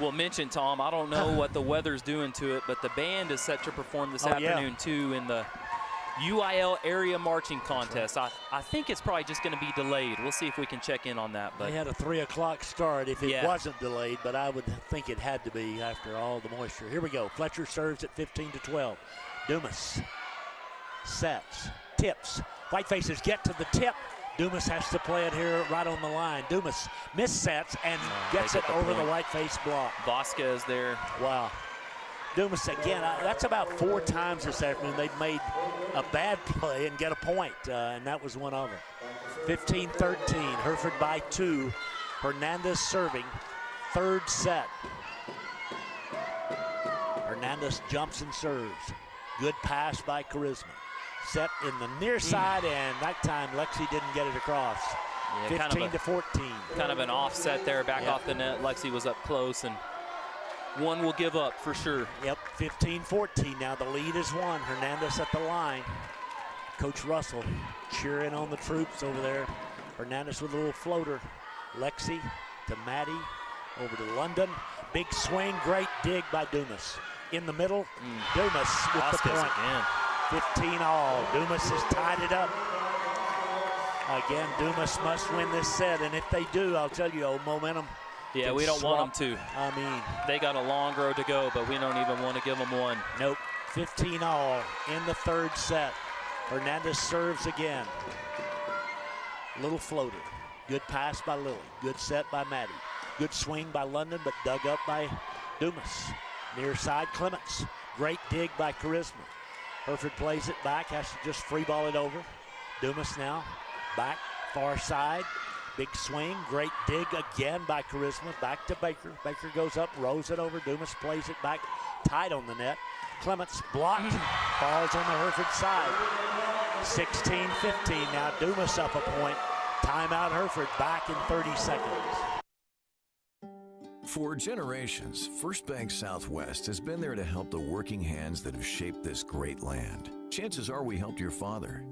S2: Well, mention, Tom, I don't know what the weather's doing to it, but the band is set to perform this afternoon, too, in the UIL area marching contest. I think it's probably just going to be delayed. We'll see if we can check in on that. But
S1: they had a 3 o'clock start if it wasn't delayed, but I would think it had to be after all the moisture. Here we go. Fletcher serves at 15-12. Dumas sets, tips. Whitefaces get to the tip. Dumas has to play it here right on the line. Dumas missets and gets it over the Whiteface block.
S2: Vasquez there.
S1: Wow. Dumas again, that's about 4 times this afternoon they've made a bad play and get a point, and that was one of them. 15-13, Hereford by 2. Hernandez serving, 3rd set. Hernandez jumps and serves. Good pass by Charisma. Set in the near side, and that time Lexi didn't get it across. 15-14.
S2: Kind of an offset there, back off the net. Lexi was up close, and one will give up for sure.
S1: Yep, 15-14 now. The lead is 1. Hernandez at the line. Coach Russell cheering on the troops over there. Hernandez with a little floater. Lexi to Maddie, over to London. Big swing, great dig by Dumas. In the middle, Dumas with the point.
S2: Again.
S1: 15 all. Dumas has tied it up. Again, Dumas must win this set, and if they do, I'll tell you, momentum.
S2: Yeah, we don't want them to.
S1: I mean,
S2: they got a long road to go, but we don't even want to give them one.
S1: Nope. 15 all in the 3rd set. Hernandez serves again. Little floater. Good pass by Lily. Good set by Maddie. Good swing by London, but dug up by Dumas. Near side, Clements. Great dig by Charisma. Hereford plays it back, has to just free ball it over. Dumas now, back, far side. Big swing, great dig again by Charisma. Back to Baker. Baker goes up, rolls it over. Dumas plays it back, tight on the net. Clements blocked, falls on the Hereford side. 16-15, now Dumas up a point. Timeout Hereford, back in 30 seconds.
S18: For generations, First Bank Southwest has been there to help the working hands that have shaped this great land. Chances are we helped your father,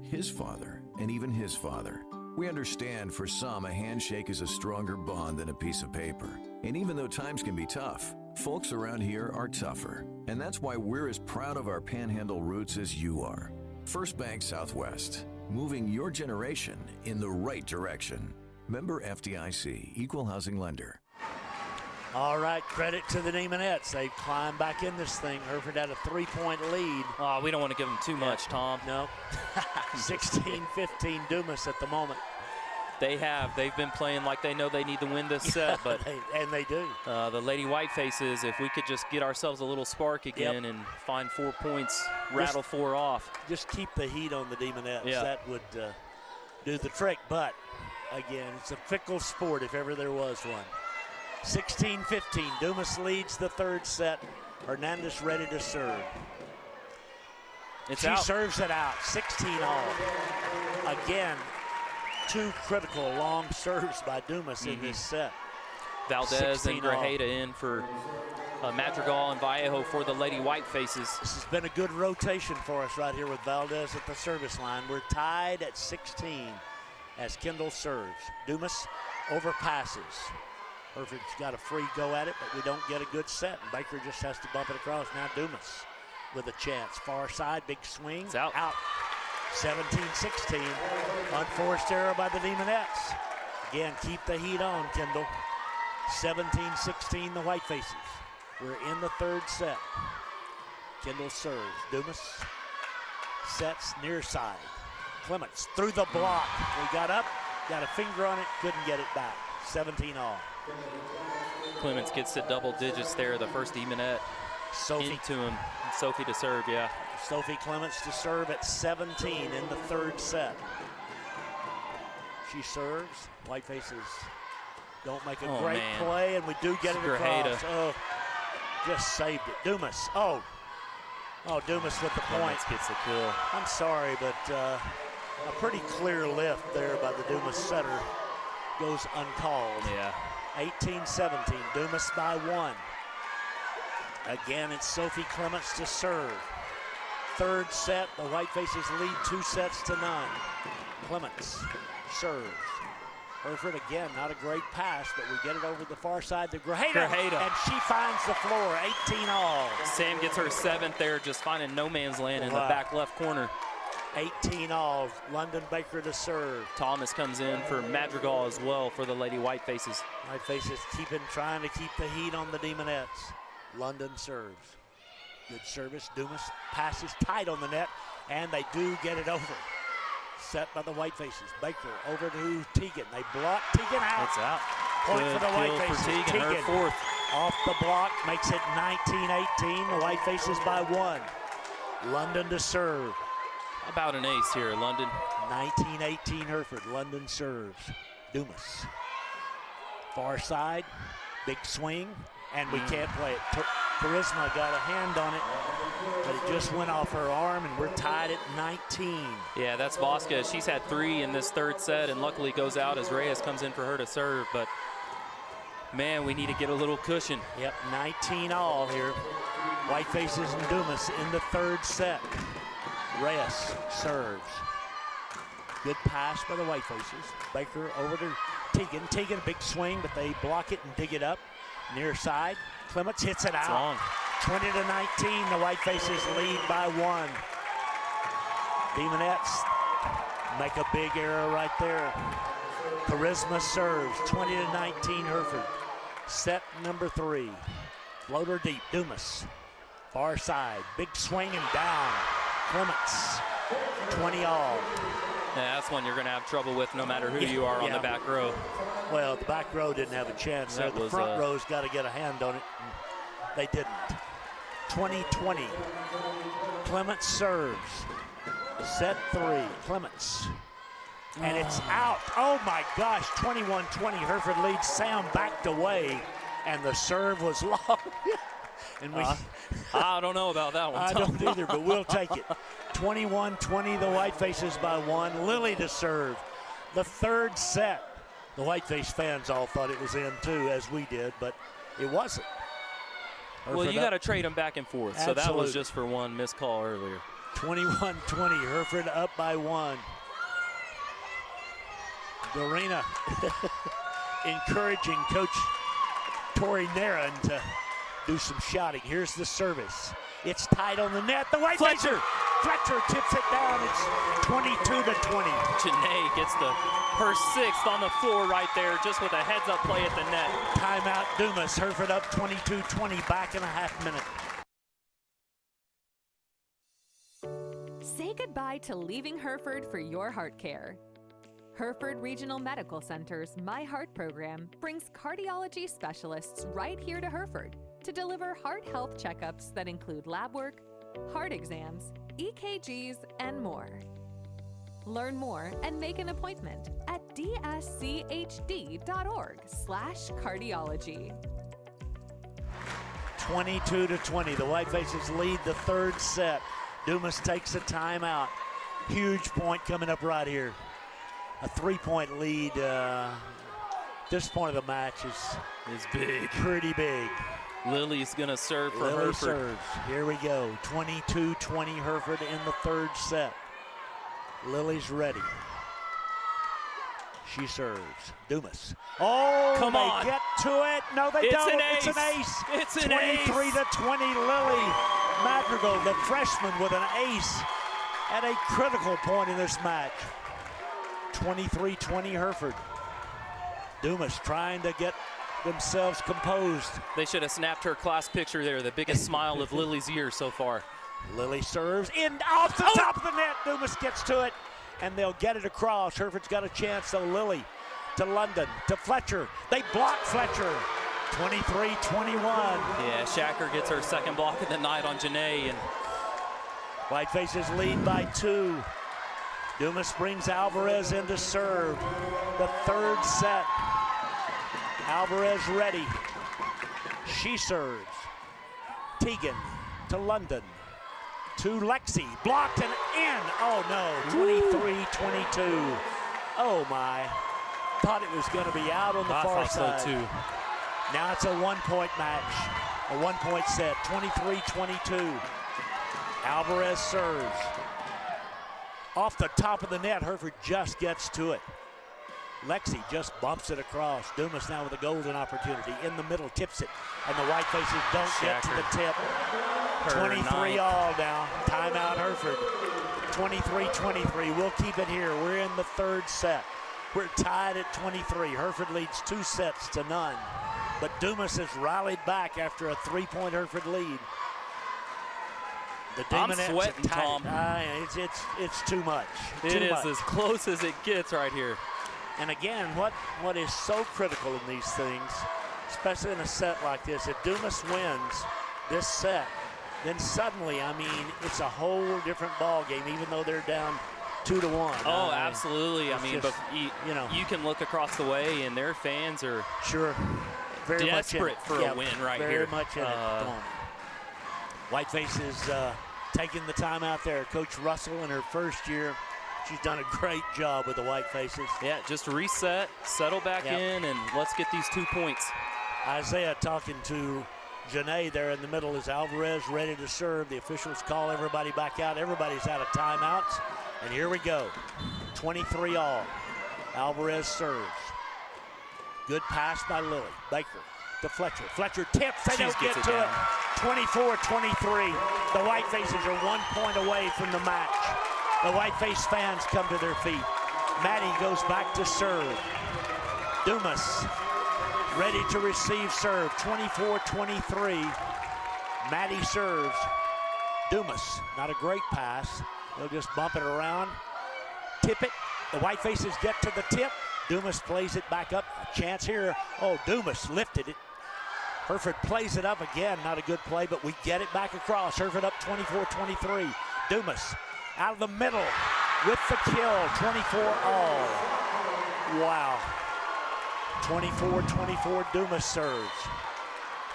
S18: and even his father. We understand for some a handshake is a stronger bond than a piece of paper. And even though times can be tough, folks around here are tougher. And that's why we're as proud of our Panhandle roots as you are. First Bank Southwest, moving your generation in the right direction. Member FDIC, Equal Housing Lender.
S1: All right, credit to the Demonettes. They climbed back in this thing. Hereford had a 3-point lead.
S2: Oh, we don't want to give them too much, Tom.
S1: No. 16-15 Dumas at the moment.
S2: They've been playing like they know they need to win this set, but
S1: and they do.
S2: The Lady Whitefaces, if we could just get ourselves a little spark again and find 4 points, rattle 4 off.
S1: Just keep the heat on the Demonettes.
S2: Yeah.
S1: That would do the trick. But again, it's a fickle sport if ever there was one. 16-15, Dumas leads the third set. Hernandez ready to serve. She serves it out, 16-all. Again, 2 critical long serves by Dumas in this set.
S2: Valdez and Grajeda in for Madrigal and Vallejo for the Lady Whitefaces.
S1: This has been a good rotation for us right here with Valdez at the service line. We're tied at 16 as Kendall serves. Dumas overpasses. Hereford's got a free go at it, but we don't get a good set. And Baker just has to bump it across. Now Dumas with a chance. Far side, big swing.
S2: It's out.
S1: 17-16. Unforced error by the Demonettes. Again, keep the heat on, Kendall. 17-16, the Whitefaces. We're in the third set. Kendall serves. Dumas sets near side. Clements through the block. We got up, got a finger on it, couldn't get it back. 17-all.
S2: Clements gets to double digits there, the first Demonette into him. Sophie to serve, yeah.
S1: Sophie Clements to serve at 17 in the third set. She serves. Whitefaces don't make a great play, and we do get it across. Oh, just saved it. Dumas. Oh, Dumas with the point.
S2: Gets the kill.
S1: I'm sorry, but a pretty clear lift there by the Dumas setter goes uncalled.
S2: Yeah.
S1: 18-17, Dumas by 1. Again, it's Sophie Clements to serve. Third set, the Whitefaces lead 2-0. Clements serves. Hereford again, not a great pass, but we get it over the far side to Grajeda. And she finds the floor, 18-all.
S2: Sam gets her 7th there, just finding no man's land in the back left corner.
S1: 18-all, London Baker to serve.
S2: Thomas comes in for Madrigal as well for the Lady Whitefaces.
S1: Whitefaces trying to keep the heat on the Demonettes. London serves. Good service. Dumas passes tight on the net, and they do get it over. Set by the Whitefaces. Baker over to Teagan. They block Teagan out.
S2: It's out.
S1: Point
S2: Good
S1: for the Whitefaces.
S2: Teagan, her 4th.
S1: Off the block, makes it 19-18. The Whitefaces by 1. London to serve.
S2: About an ace here, London.
S1: 19-18 Hereford. London serves. Dumas. Far side, big swing, and we can't play it. Charisma got a hand on it, but it just went off her arm, and we're tied at 19.
S2: Yeah, that's Vasquez. She's had 3 in this third set, and luckily goes out as Reyes comes in for her to serve. But, man, we need to get a little cushion.
S1: Yep, 19-all here. Whitefaces and Dumas in the third set. Reyes serves. Good pass by the Whitefaces. Baker over to Teagan. Teagan, big swing, but they block it and dig it up. Near side, Clements hits it out.
S2: Long.
S1: 20-19, the Whitefaces lead by 1. Demonettes make a big error right there. Charisma serves, 20-19 Hereford. Set number 3. Floater deep, Dumas. Far side, big swing and down. Clements, 20-all.
S2: Yeah, that's one you're going to have trouble with no matter who you are on the back row.
S1: Well, the back row didn't have a chance there. The front row's got to get a hand on it. They didn't. 20-20. Clements serves. Set 3. Clements. And it's out. Oh, my gosh. 21-20. Hereford leads. Sam backed away, and the serve was long. And
S2: I don't know about that one,
S1: I
S2: Tom.
S1: don't either, but we'll take it. 21-20, the Whitefaces by 1. Lily to serve. The third set. The Whiteface fans all thought it was in, too, as we did, but it wasn't.
S2: Well, you got to trade them back and forth,
S1: Absolutely.
S2: so that was just for one missed call earlier.
S1: 21-20, Hereford up by 1. Dorena encouraging Coach Tori Naran to do some shouting. Here's the service. It's tight on the net. The Whitefacer. Fletcher tips it down. It's 22-20.
S2: Janae gets her 6th on the floor right there, just with a heads-up play at the net.
S1: Timeout Dumas. Hereford up 22-20, back in a half minute.
S19: Say goodbye to leaving Hereford for your heart care. Hereford Regional Medical Center's My Heart program brings cardiology specialists right here to Hereford to deliver heart health checkups that include lab work, heart exams, EKGs, and more. Learn more and make an appointment at dschd.org/cardiology.
S1: 22-20. The Whitefaces lead the third set. Dumas takes a timeout. Huge point coming up right here. A 3-point lead. This point of the match is
S2: big.
S1: Pretty big.
S2: Lily's going to serve for
S1: Lily
S2: Hereford.
S1: serves. Here we go. 22-20 Hereford in the third set. Lily's ready. She serves. Dumas. Oh,
S2: come on.
S1: They get to it. No, they don't.
S2: It's an ace.
S1: It's
S2: an ace.
S1: 23-20 Lily Madrigal, the freshman, with an ace at a critical point in this match. 23-20 Hereford. Dumas trying to get themselves composed.
S2: They should have snapped her class picture there, the biggest smile of Lily's year so far.
S1: Lily serves in off the top of the net. Dumas gets to it, and they'll get it across. Hereford's got a chance, though. Lily to London, to Fletcher. They block Fletcher. 23-21.
S2: Yeah, Shacker gets her second block of the night on Janae. And
S1: Whitefaces lead by 2. Dumas brings Alvarez in to serve. The third set. Alvarez ready. She serves. Teagan to London. To Lexi. Blocked and in. Oh, no. 23-22. Oh, my. Thought it was going to be out on the far side.
S2: So too.
S1: Now it's a 1-point match. A 1-point set. 23-22. Alvarez serves. Off the top of the net, Hereford just gets to it. Lexi just bumps it across. Dumas now with a golden opportunity. In the middle, tips it. And the Whitefaces don't get to the tip. 23 all now. Timeout Hereford. 23-23. We'll keep it here. We're in the third set. We're tied at 23. Hereford leads 2 sets to none. But Dumas has rallied back after a 3-point Hereford lead. The Demonettes
S2: I'm sweating, Tom.
S1: It's too much.
S2: It is as close as it gets right here.
S1: And again, what is so critical in these things, especially in a set like this, if Dumas wins this set, then suddenly, I mean, it's a whole different ball game, even though they're down 2-1.
S2: Oh, absolutely. I mean,
S1: just,
S2: but you can look across the way, and their fans are
S1: very
S2: desperate
S1: much
S2: for a win right here.
S1: Very much in it. Come on. Whiteface is taking the time out there. Coach Russell in her first year, she's done a great job with the Whitefaces.
S2: Yeah, just reset, settle back in, and let's get these 2 points.
S1: Isaiah talking to Janae there in the middle. Is Alvarez ready to serve? The officials call everybody back out. Everybody's out of timeouts. And here we go. 23 all. Alvarez serves. Good pass by Lily. Baker to Fletcher. Fletcher tips. They don't get to it. 24-23. The Whitefaces are 1 point away from the match. The Whiteface fans come to their feet. Maddie goes back to serve. Dumas ready to receive serve. 24-23. Maddie serves. Dumas, not a great pass. They'll just bump it around. Tip it. The Whitefaces get to the tip. Dumas plays it back up. A chance here. Oh, Dumas lifted it. Hereford plays it up again. Not a good play, but we get it back across. Hereford up 24-23. Dumas out of the middle with the kill. 24 all. Wow. 24-24. Dumas serves.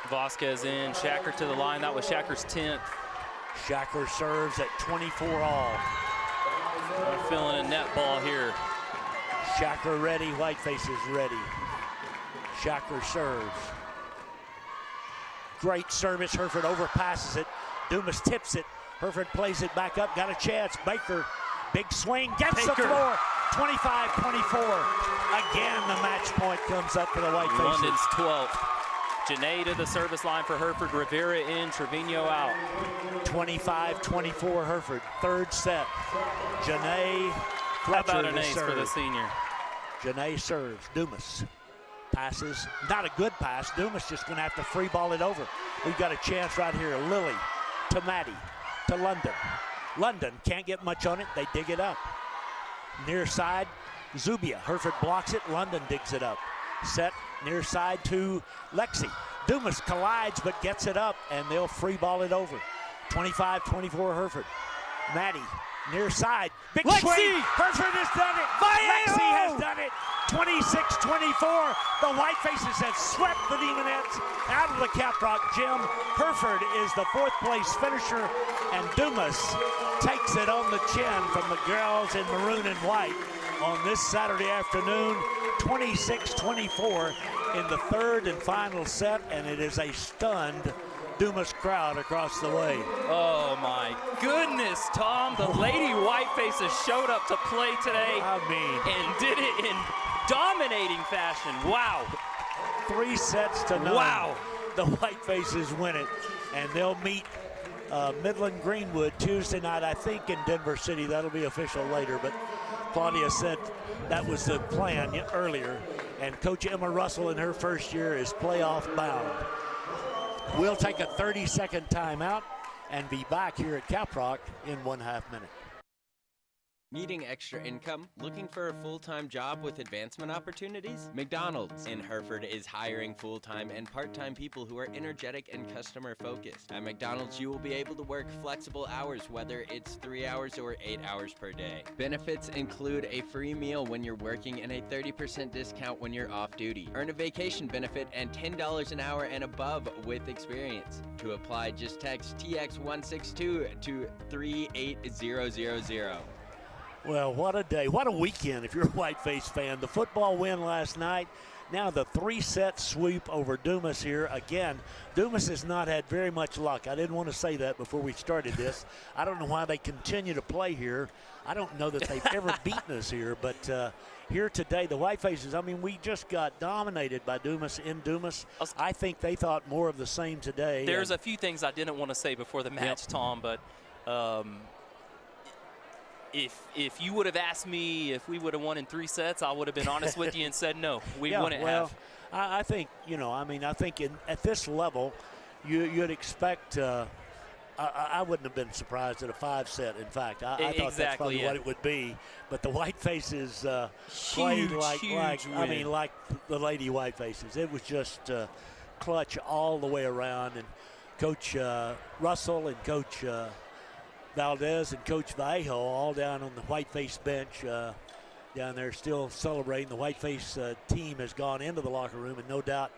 S2: Vasquez in. Shacker to the line. That was Shacker's 10th.
S1: Shacker serves at 24 all.
S2: We're feeling a net ball here.
S1: Shacker ready, Whitefaces ready. Shacker serves. Great service, Hereford overpasses it. Dumas tips it. Hereford plays it back up, got a chance. Baker, big swing, gets the floor. 25-24. Again, the match point comes up for the Whitefaces.
S2: London's 12th. Janae to the service line for Hereford. Rivera in, Trevino out.
S1: 25-24 Hereford, third set. Janae
S2: How about
S1: Fletcher
S2: an ace for the senior?
S1: Janae serves. Dumas passes. Not a good pass. Dumas just going to have to free ball it over. We've got a chance right here. Lilly to Maddie to London. London can't get much on it. They dig it up. Near side, Zubia. Hereford blocks it. London digs it up. Set near side to Lexi. Dumas collides but gets it up, and they'll free ball it over. 25-24 Hereford. Maddie near side. Big
S2: Lexi!
S1: swing. Hereford has done it. Lexi has done it. 26-24. The Whitefaces have swept the Demonettes out of the Caprock gym. Hereford is the fourth place finisher, and Dumas takes it on the chin from the girls in maroon and white on this Saturday afternoon. 26-24 in the third and final set, and it is a stunned Dumas crowd across the way.
S2: Oh my goodness, Tom. The Lady Whitefaces showed up to play today. And did it in dominating fashion. Wow.
S1: 3 sets to none.
S2: Wow.
S1: The Whitefaces win it, and they'll meet Midland Greenwood Tuesday night, I think, in Denver City. That'll be official later, but Claudia said that was the plan earlier, and Coach Emma Russell in her first year is playoff bound. We'll take a 30-second timeout and be back here at Caprock in 1/2 minute.
S7: Needing extra income? Looking for a full-time job with advancement opportunities? McDonald's in Hereford is hiring full-time and part-time people who are energetic and customer-focused. At McDonald's, you will be able to work flexible hours, whether it's 3 hours or 8 hours per day. Benefits include a free meal when you're working and a 30% discount when you're off-duty. Earn a vacation benefit and $10 an hour and above with experience. To apply, just text TX162 to 38000.
S1: Well, what a day. What a weekend if you're a Whiteface fan. The football win last night. Now the 3-set sweep over Dumas here. Again, Dumas has not had very much luck. I didn't want to say that before we started this. I don't know why they continue to play here. I don't know that they've ever beaten us here. But here today, the Whitefaces, I mean, we just got dominated by Dumas in Dumas. I think they thought more of the same today.
S2: There's a few things I didn't want to say before the match, Tom, but if you would have asked me if we would have won in 3 sets, I would have been honest with you and said no, we wouldn't have.
S1: I think, I think at this level, you'd expect I wouldn't have been surprised at a 5-set. In fact, I thought that's probably what it would be. But the Whitefaces played like the Lady Whitefaces. It was just clutch all the way around. And Coach Russell and Coach Valdez and Coach Vallejo all down on the Whiteface bench down there still celebrating. The Whiteface team has gone into the locker room, and no doubt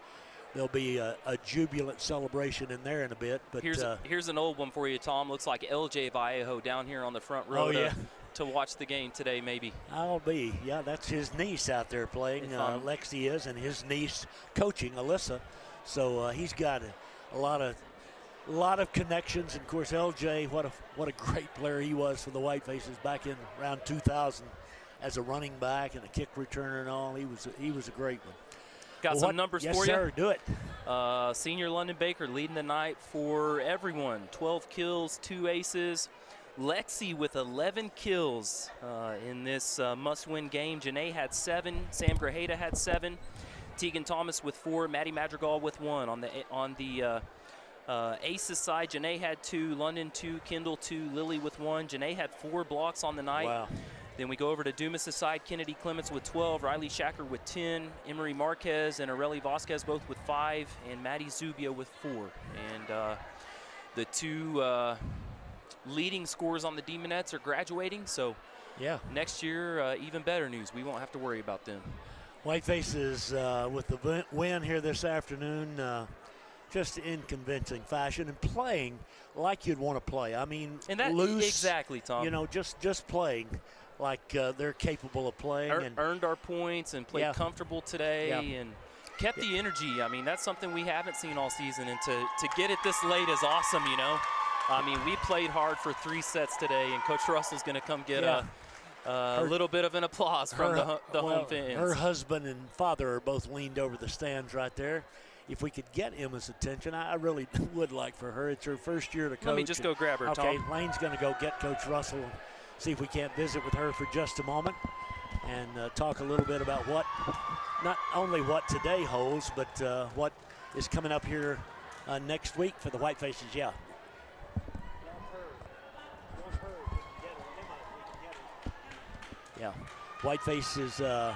S1: there'll be a jubilant celebration in there in a bit. But
S2: here's an old one for you, Tom. Looks like LJ Vallejo down here on the front row to watch the game today, maybe.
S1: I'll be. Yeah, that's his niece out there playing. Lexi is, and his niece coaching, Alyssa. So he's got a lot of connections. And of course, LJ, what a great player he was for the Whitefaces back in around 2000 as a running back and a kick returner and all. He was a great one.
S2: Got some numbers for you.
S1: Yes, sir. Do it.
S2: Senior London Baker leading the night for everyone. 12 kills, 2 aces. Lexi with 11 kills in this must-win game. Janae had 7. Sam Grajeda had 7. Tegan Thomas with 4. Maddie Madrigal with 1. On the aces side, Janae had 2. London 2. Kendall 2. Lily with 1. Janae had 4 blocks on the night.
S1: Wow.
S2: Then we go over to Dumas' side, Kennedy Clements with 12, Riley Shacker with 10, Emery Marquez and Areli Vasquez both with 5, and Maddie Zubia with 4. And the 2 leading scorers on the Demonettes are graduating, so
S1: yeah,
S2: next year, even better news. We won't have to worry about them.
S1: Whitefaces with the win here this afternoon, just in convincing fashion and playing like you'd want to play. I mean,
S2: and that,
S1: loose.
S2: Exactly, Tom.
S1: You know, just playing like they're capable of playing. And
S2: earned our points and played comfortable today and kept the energy. I mean, that's something we haven't seen all season, and to get it this late is awesome, you know. I mean, we played hard for 3 sets today, and Coach Russell's going to come get a little bit of an applause from the home fans.
S1: Her husband and father are both leaned over the stands right there. If we could get Emma's attention, I really would like for her. It's her first year to coach.
S2: Let me just go grab her,
S1: okay,
S2: Tom.
S1: Lane's going to go get Coach Russell and see if we can't visit with her for just a moment and talk a little bit about not only what today holds, but what is coming up here next week for the Whitefaces. Yeah. Yeah, Whitefaces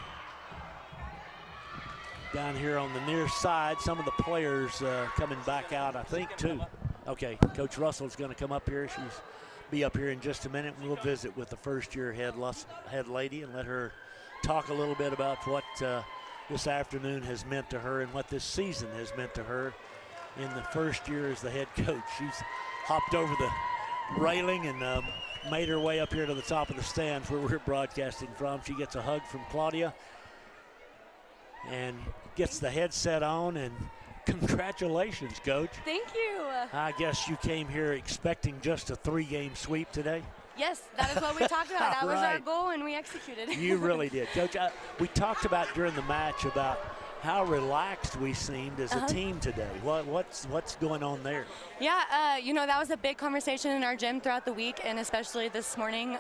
S1: down here on the near side. Some of the players coming back out, I think, too. Okay, Coach Russell's going to come up here. She's be up here in just a minute. We'll visit with the first-year head lady and let her talk a little bit about what this afternoon has meant to her and what this season has meant to her in the first year as the head coach. She's hopped over the railing and made her way up here to the top of the stands where we're broadcasting from. She gets a hug from Claudia and gets the headset on, and congratulations, Coach.
S20: Thank you.
S1: I guess you came here expecting just a 3-game sweep today?
S20: Yes, that is what we talked about. That was our goal, and we executed.
S1: You really did. Coach, we talked about during the match about how relaxed we seemed as a team today. What's going on there?
S20: Yeah, you know, that was a big conversation in our gym throughout the week, and especially this morning.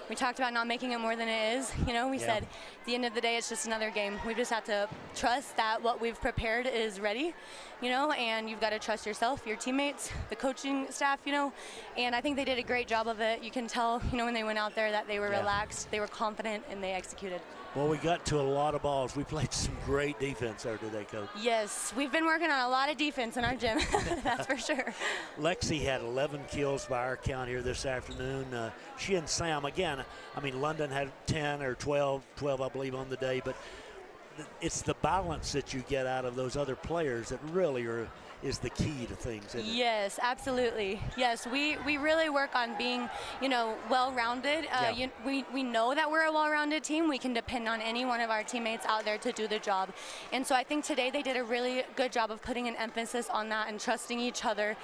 S20: We talked about not making it more than it is. You know, we said at the end of the day, it's just another game. We just have to trust that what we've prepared is ready, you know, and you've got to trust yourself, your teammates, the coaching staff, you know, and I think they did a great job of it. You can tell, you know, when they went out there that they were relaxed, they were confident, and they executed.
S1: Well, we got to a lot of balls. We played some great defense there today, Coach.
S20: Yes, we've been working on a lot of defense in our gym, that's for sure.
S1: Lexi had 11 kills by our count here this afternoon. She and Sam, again, I mean, London had 10 or 12 I believe on the day, but it's the balance that you get out of those other players that really is the key to things, isn't it?
S20: Yes, absolutely. Yes, we really work on being, you know, well-rounded. We know that we're a well-rounded team. We can depend on any one of our teammates out there to do the job. And so I think today they did a really good job of putting an emphasis on that and trusting each other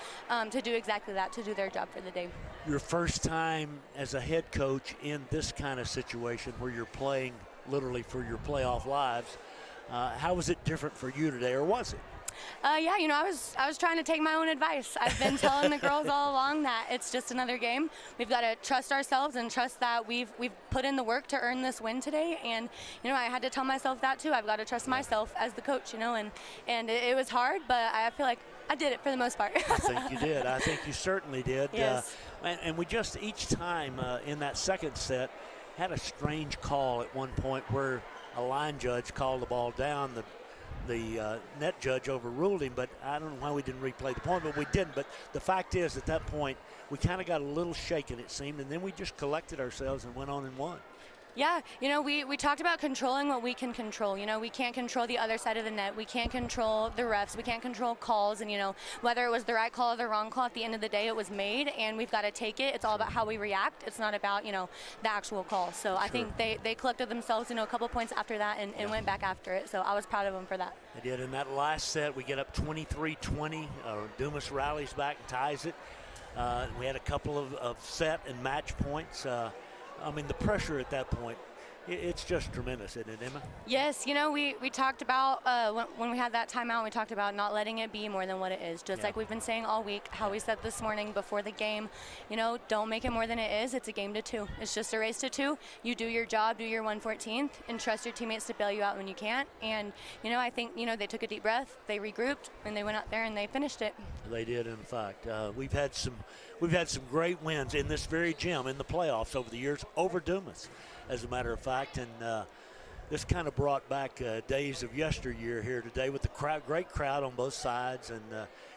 S20: to do exactly that, to do their job for the day.
S1: Your first time as a head coach in this kind of situation where you're playing literally for your playoff lives, how was it different for you today, or was it?
S20: Yeah, you know, I was trying to take my own advice. I've been telling the girls all along that it's just another game. We've got to trust ourselves and trust that we've put in the work to earn this win today. And, you know, I had to tell myself that too. I've got to trust myself as the coach, you know, and it was hard, but I feel like I did it for the most part.
S1: I think you did. I think you certainly did.
S20: Yes.
S1: And we just each time in that second set had a strange call at one point where a line judge called the ball down. The net judge overruled him, but I don't know why we didn't replay the point, but we didn't. But the fact is, at that point, we kind of got a little shaken, it seemed, and then we just collected ourselves and went on and won.
S20: Yeah, you know, we talked about controlling what we can control. You know, we can't control the other side of the net. We can't control the refs. We can't control calls. And, you know, whether it was the right call or the wrong call, at the end of the day, it was made, and we've got to take it. It's all about how we react. It's not about, you know, the actual call. So I think they collected themselves, you know, a couple points after that and went back after it. So I was proud of them for that.
S1: They did. In that last set, we get up 23-20. Dumas rallies back and ties it. We had a couple of set and match points. I mean, the pressure at that point, it's just tremendous, isn't it, Emma?
S20: Yes, you know, we talked about when we had that timeout, we talked about not letting it be more than what it is, just like we've been saying all week, how we said this morning before the game, you know, don't make it more than it is. It's a game to 2. It's just a race to 2. You do your job, do your 114th, and trust your teammates to bail you out when you can't. And, you know, I think, you know, they took a deep breath, they regrouped, and they went out there and they finished it.
S1: They did, in fact. We've had some great wins in this very gym in the playoffs over the years over Dumas, as a matter of fact, and this kind of brought back days of yesteryear here today with the crowd, great crowd on both sides, and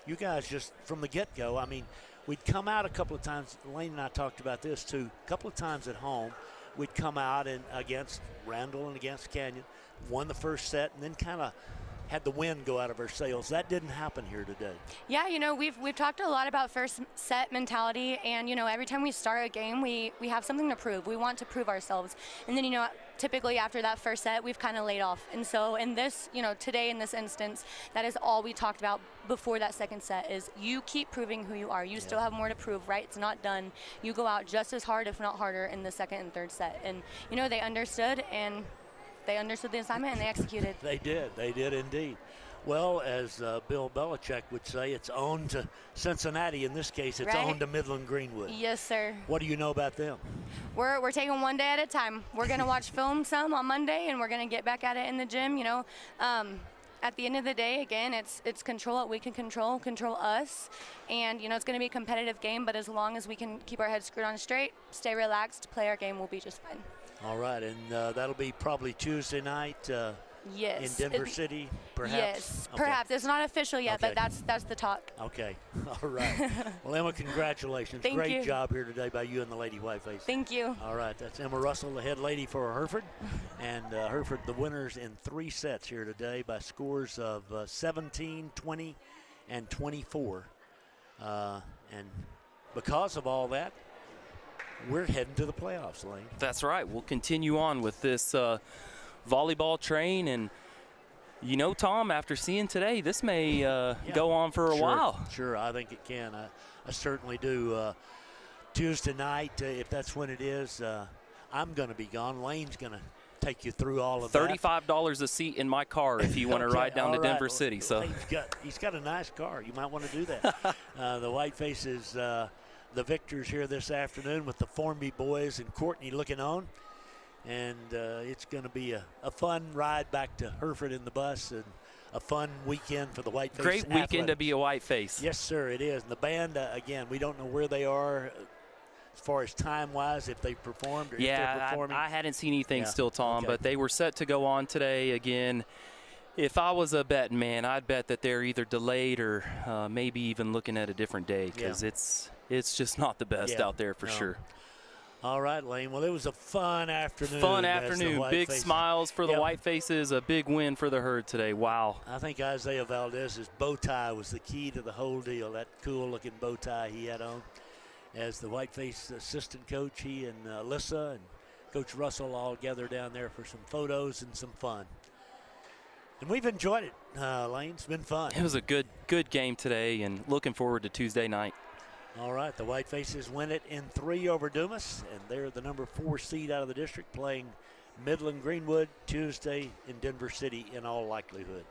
S1: you guys just from the get-go, I mean, we'd come out a couple of times, Lane and I talked about this too, a couple of times at home, we'd come out and against Randall and against Canyon, won the first set, and then kind of had the wind go out of our sails. That didn't happen here today.
S20: Yeah, you know, we've talked a lot about first set mentality, and, you know, every time we start a game, we have something to prove. We want to prove ourselves. And then, you know, typically after that first set, we've kind of laid off. And so in this, you know, today in this instance, that is all we talked about before that second set is you keep proving who you are. You still have more to prove, right? It's not done. You go out just as hard, if not harder, in the second and third set. And, you know, they understood, and they understood the assignment and they executed.
S1: They did indeed. Well, as Bill Belichick would say, it's owned to Cincinnati. In this case, it's owned to Midland Greenwood.
S20: Yes, sir.
S1: What do you know about them?
S20: We're taking one day at a time. We're going to watch film some on Monday, and we're going to get back at it in the gym. You know, at the end of the day, again, it's control what we can control us. And, you know, it's going to be a competitive game, but as long as we can keep our heads screwed on straight, stay relaxed, play our game, we'll be just fine.
S1: All right, and that'll be probably Tuesday night
S20: yes.
S1: in Denver City, perhaps?
S20: Yes,
S1: okay.
S20: Perhaps. It's not official yet,
S1: okay.
S20: but that's the talk.
S1: Okay, all right. Well, Emma, congratulations.
S20: Thank
S1: Great
S20: you.
S1: job here today by you and the Lady Whitefaces.
S20: Thank you.
S1: All right, that's Emma Russell, the head lady for Hereford. And Hereford, the winners in 3 sets here today by scores of 17, 20, and 24. And because of all that, we're heading to the playoffs, Lane.
S2: That's right. We'll continue on with this volleyball train. And, you know, Tom, after seeing today, this may go on for a while.
S1: Sure, I think it can. I certainly do. Tuesday night, if that's when it is, I'm going to be gone. Lane's going to take you through all of that.
S2: $35 a seat in my car if you want to ride down to Denver City. So
S1: he's got a nice car. You might want to do that. The Whitefaces, the victors here this afternoon with the Formby boys and Courtney looking on. And it's going to be a fun ride back to Hereford in the bus and a fun weekend for the Whiteface
S2: Great weekend
S1: athletics.
S2: to be a Whiteface.
S1: Yes, sir, it is. And the band, again, we don't know where they are as far as time-wise, if they performed or if they're performing.
S2: I hadn't seen anything still, Tom, but they were set to go on today again. If I was a betting man, I'd bet that they're either delayed or maybe even looking at a different day because it's just not the best out there for sure.
S1: All right, Lane. Well, it was a fun afternoon.
S2: Fun afternoon. Big smiles for the Whitefaces. A big win for the Herd today. Wow.
S1: I think Isaiah Valdez's bow tie was the key to the whole deal. That cool-looking bow tie he had on. As the Whiteface assistant coach, he and Alyssa and Coach Russell all gathered down there for some photos and some fun. And we've enjoyed it, Lane. It's been fun.
S2: It was a good game today, and looking forward to Tuesday night.
S1: All right, the Whitefaces win it in 3 over Dumas, and they're the number 4 seed out of the district, playing Midland Greenwood Tuesday in Denver City in all likelihood.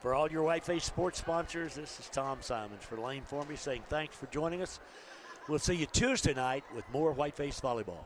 S1: For all your Whiteface sports sponsors, this is Tom Simons for Lane Formby saying thanks for joining us. We'll see you Tuesday night with more Whiteface volleyball.